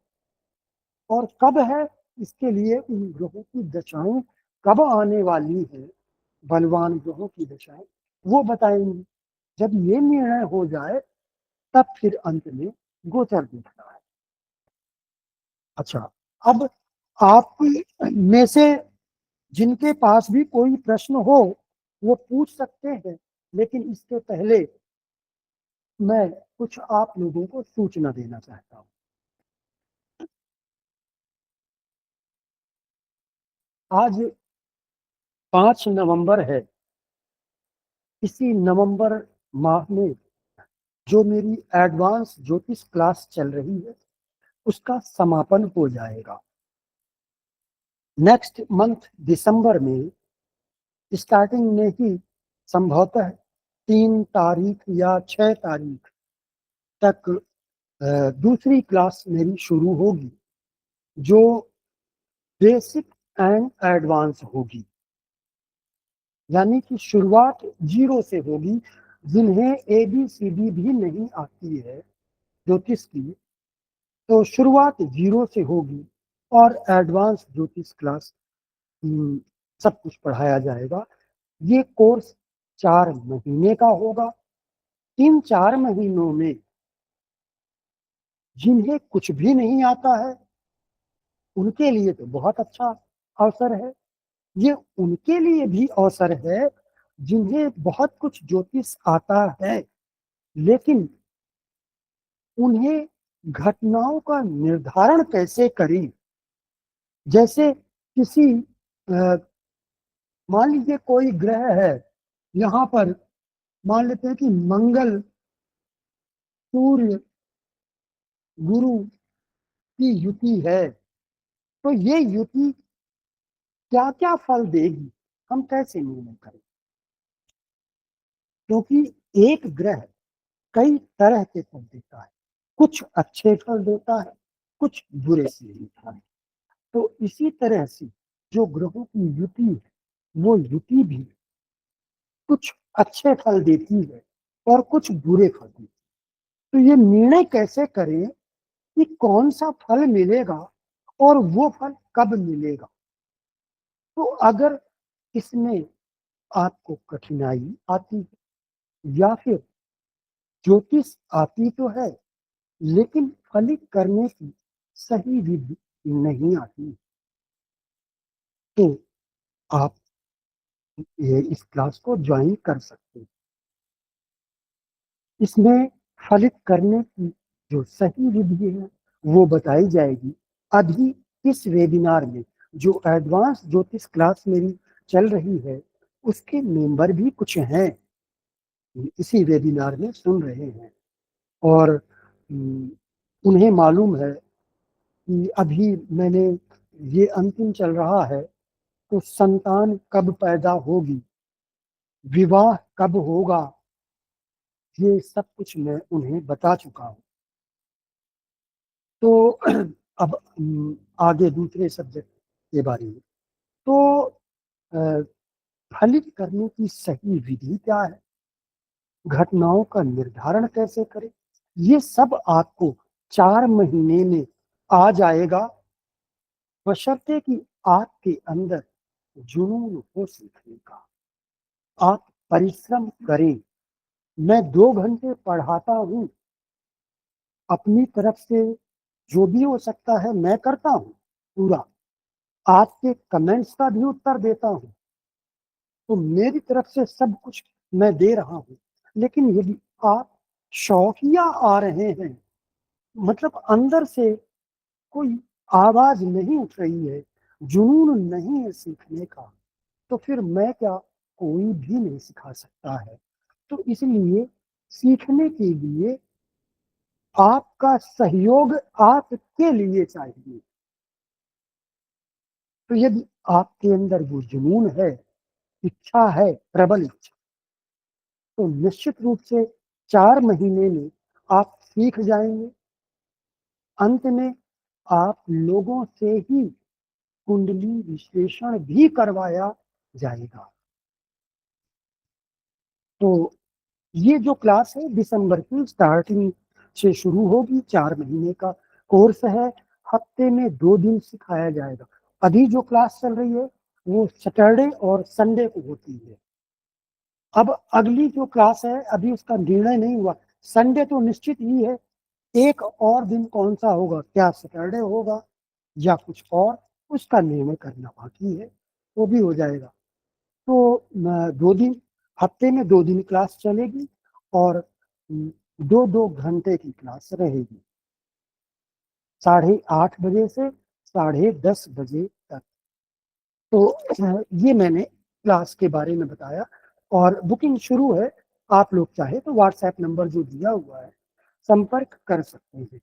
और कब है, इसके लिए उन ग्रहों की दशाएं कब आने वाली है, बलवान ग्रहों की दशाएं वो बताएंगे। जब ये निर्णय हो जाए तब फिर अंत में गोचर देखना है। अच्छा, अब आप में से जिनके पास भी कोई प्रश्न हो वो पूछ सकते हैं, लेकिन इसके पहले मैं कुछ आप लोगों को सूचना देना चाहता हूं। आज 5 नवंबर है। इसी नवंबर माह में जो मेरी एडवांस ज्योतिष क्लास चल रही है उसका समापन हो जाएगा। नेक्स्ट मंथ दिसंबर में स्टार्टिंग में ही संभवतः 3 तारीख या 6 तारीख तक दूसरी क्लास मेरी शुरू होगी, जो बेसिक एंड एडवांस होगी। यानी कि शुरुआत 0 से होगी। जिन्हें ABCD भी नहीं आती है ज्योतिष की, तो शुरुआत 0 से होगी और एडवांस ज्योतिष क्लास सब कुछ पढ़ाया जाएगा। ये कोर्स 4 महीने का होगा। इन 4 महीनों में जिन्हें कुछ भी नहीं आता है उनके लिए तो बहुत अच्छा अवसर है। ये उनके लिए भी अवसर है जिन्हें बहुत कुछ ज्योतिष आता है, लेकिन उन्हें घटनाओं का निर्धारण कैसे करें जैसे किसी मान लीजिए कोई ग्रह है, यहाँ पर मान लेते हैं कि मंगल, सूर्य, गुरु की युति है, तो ये युति क्या क्या फल देगी, हम कैसे निर्णय करें? क्योंकि एक ग्रह कई तरह के फल देता है, कुछ अच्छे फल देता है, कुछ बुरे से देता है। तो इसी तरह से जो ग्रहों की युति है, वो युति भी कुछ अच्छे फल देती है और कुछ बुरे फल देती है। तो ये निर्णय कैसे करें कि कौन सा फल मिलेगा और वो फल कब मिलेगा? तो अगर इसमें आपको कठिनाई आती है या फिर ज्योतिष आती तो है लेकिन फलित करने की सही विधि नहीं आती, तो आप ये इस क्लास को ज्वाइन कर सकते हैं। इसमें फलित करने की जो सही विधि है वो बताई जाएगी अभी इस वेबिनार में। जो एडवांस ज्योतिष क्लास मेरी चल रही है उसके मेंबर भी कुछ हैं, इसी वेबिनार में सुन रहे हैं और उन्हें मालूम है कि अभी मैंने ये अंतिम चल रहा है तो संतान कब पैदा होगी, विवाह कब होगा, ये सब कुछ मैं उन्हें बता चुका हूँ। तो अब आगे दूसरे सब्जेक्ट के बारे में, तो फलित करने की सही विधि क्या है, घटनाओं का निर्धारण कैसे करें, ये सब आपको 4 महीने में आ जाएगा, बशर्ते कि आपके अंदर जुनून हो सीखने का, आप परिश्रम करें। मैं 2 घंटे पढ़ाता हूँ, अपनी तरफ से जो भी हो सकता है मैं करता हूँ पूरा, आपके कमेंट्स का भी उत्तर देता हूँ, तो मेरी तरफ से सब कुछ मैं दे रहा हूँ। लेकिन यदि आप शौकिया आ रहे हैं, मतलब अंदर से कोई आवाज नहीं उठ रही है, जुनून नहीं है सीखने का, तो फिर मैं क्या, कोई भी नहीं सिखा सकता है। तो इसलिए सीखने के लिए आपका सहयोग आपके लिए चाहिए। तो यदि आपके अंदर वो जुनून है, इच्छा है, प्रबल इच्छा, तो निश्चित रूप से 4 महीने में आप सीख जाएंगे। अंत में आप लोगों से ही कुंडली विश्लेषण भी करवाया जाएगा। तो ये जो क्लास है दिसंबर की स्टार्टिंग से शुरू होगी, 4 महीने का कोर्स है, हफ्ते में 2 दिन सिखाया जाएगा। अभी जो क्लास चल रही है वो सैटरडे और संडे को होती है। अब अगली जो क्लास है अभी उसका निर्णय नहीं हुआ, संडे तो निश्चित ही है, एक और दिन कौन सा होगा, क्या सैटरडे होगा या कुछ और, उसका निर्णय करना बाकी है, वो भी हो जाएगा। तो 2 दिन, हफ्ते में 2 दिन क्लास चलेगी और 2-2 घंटे की क्लास रहेगी, 8:30 बजे से 10:30 बजे तक। तो ये मैंने क्लास के बारे में बताया और बुकिंग शुरू है। आप लोग चाहे तो व्हाट्सएप नंबर जो दिया हुआ है संपर्क कर सकते हैं।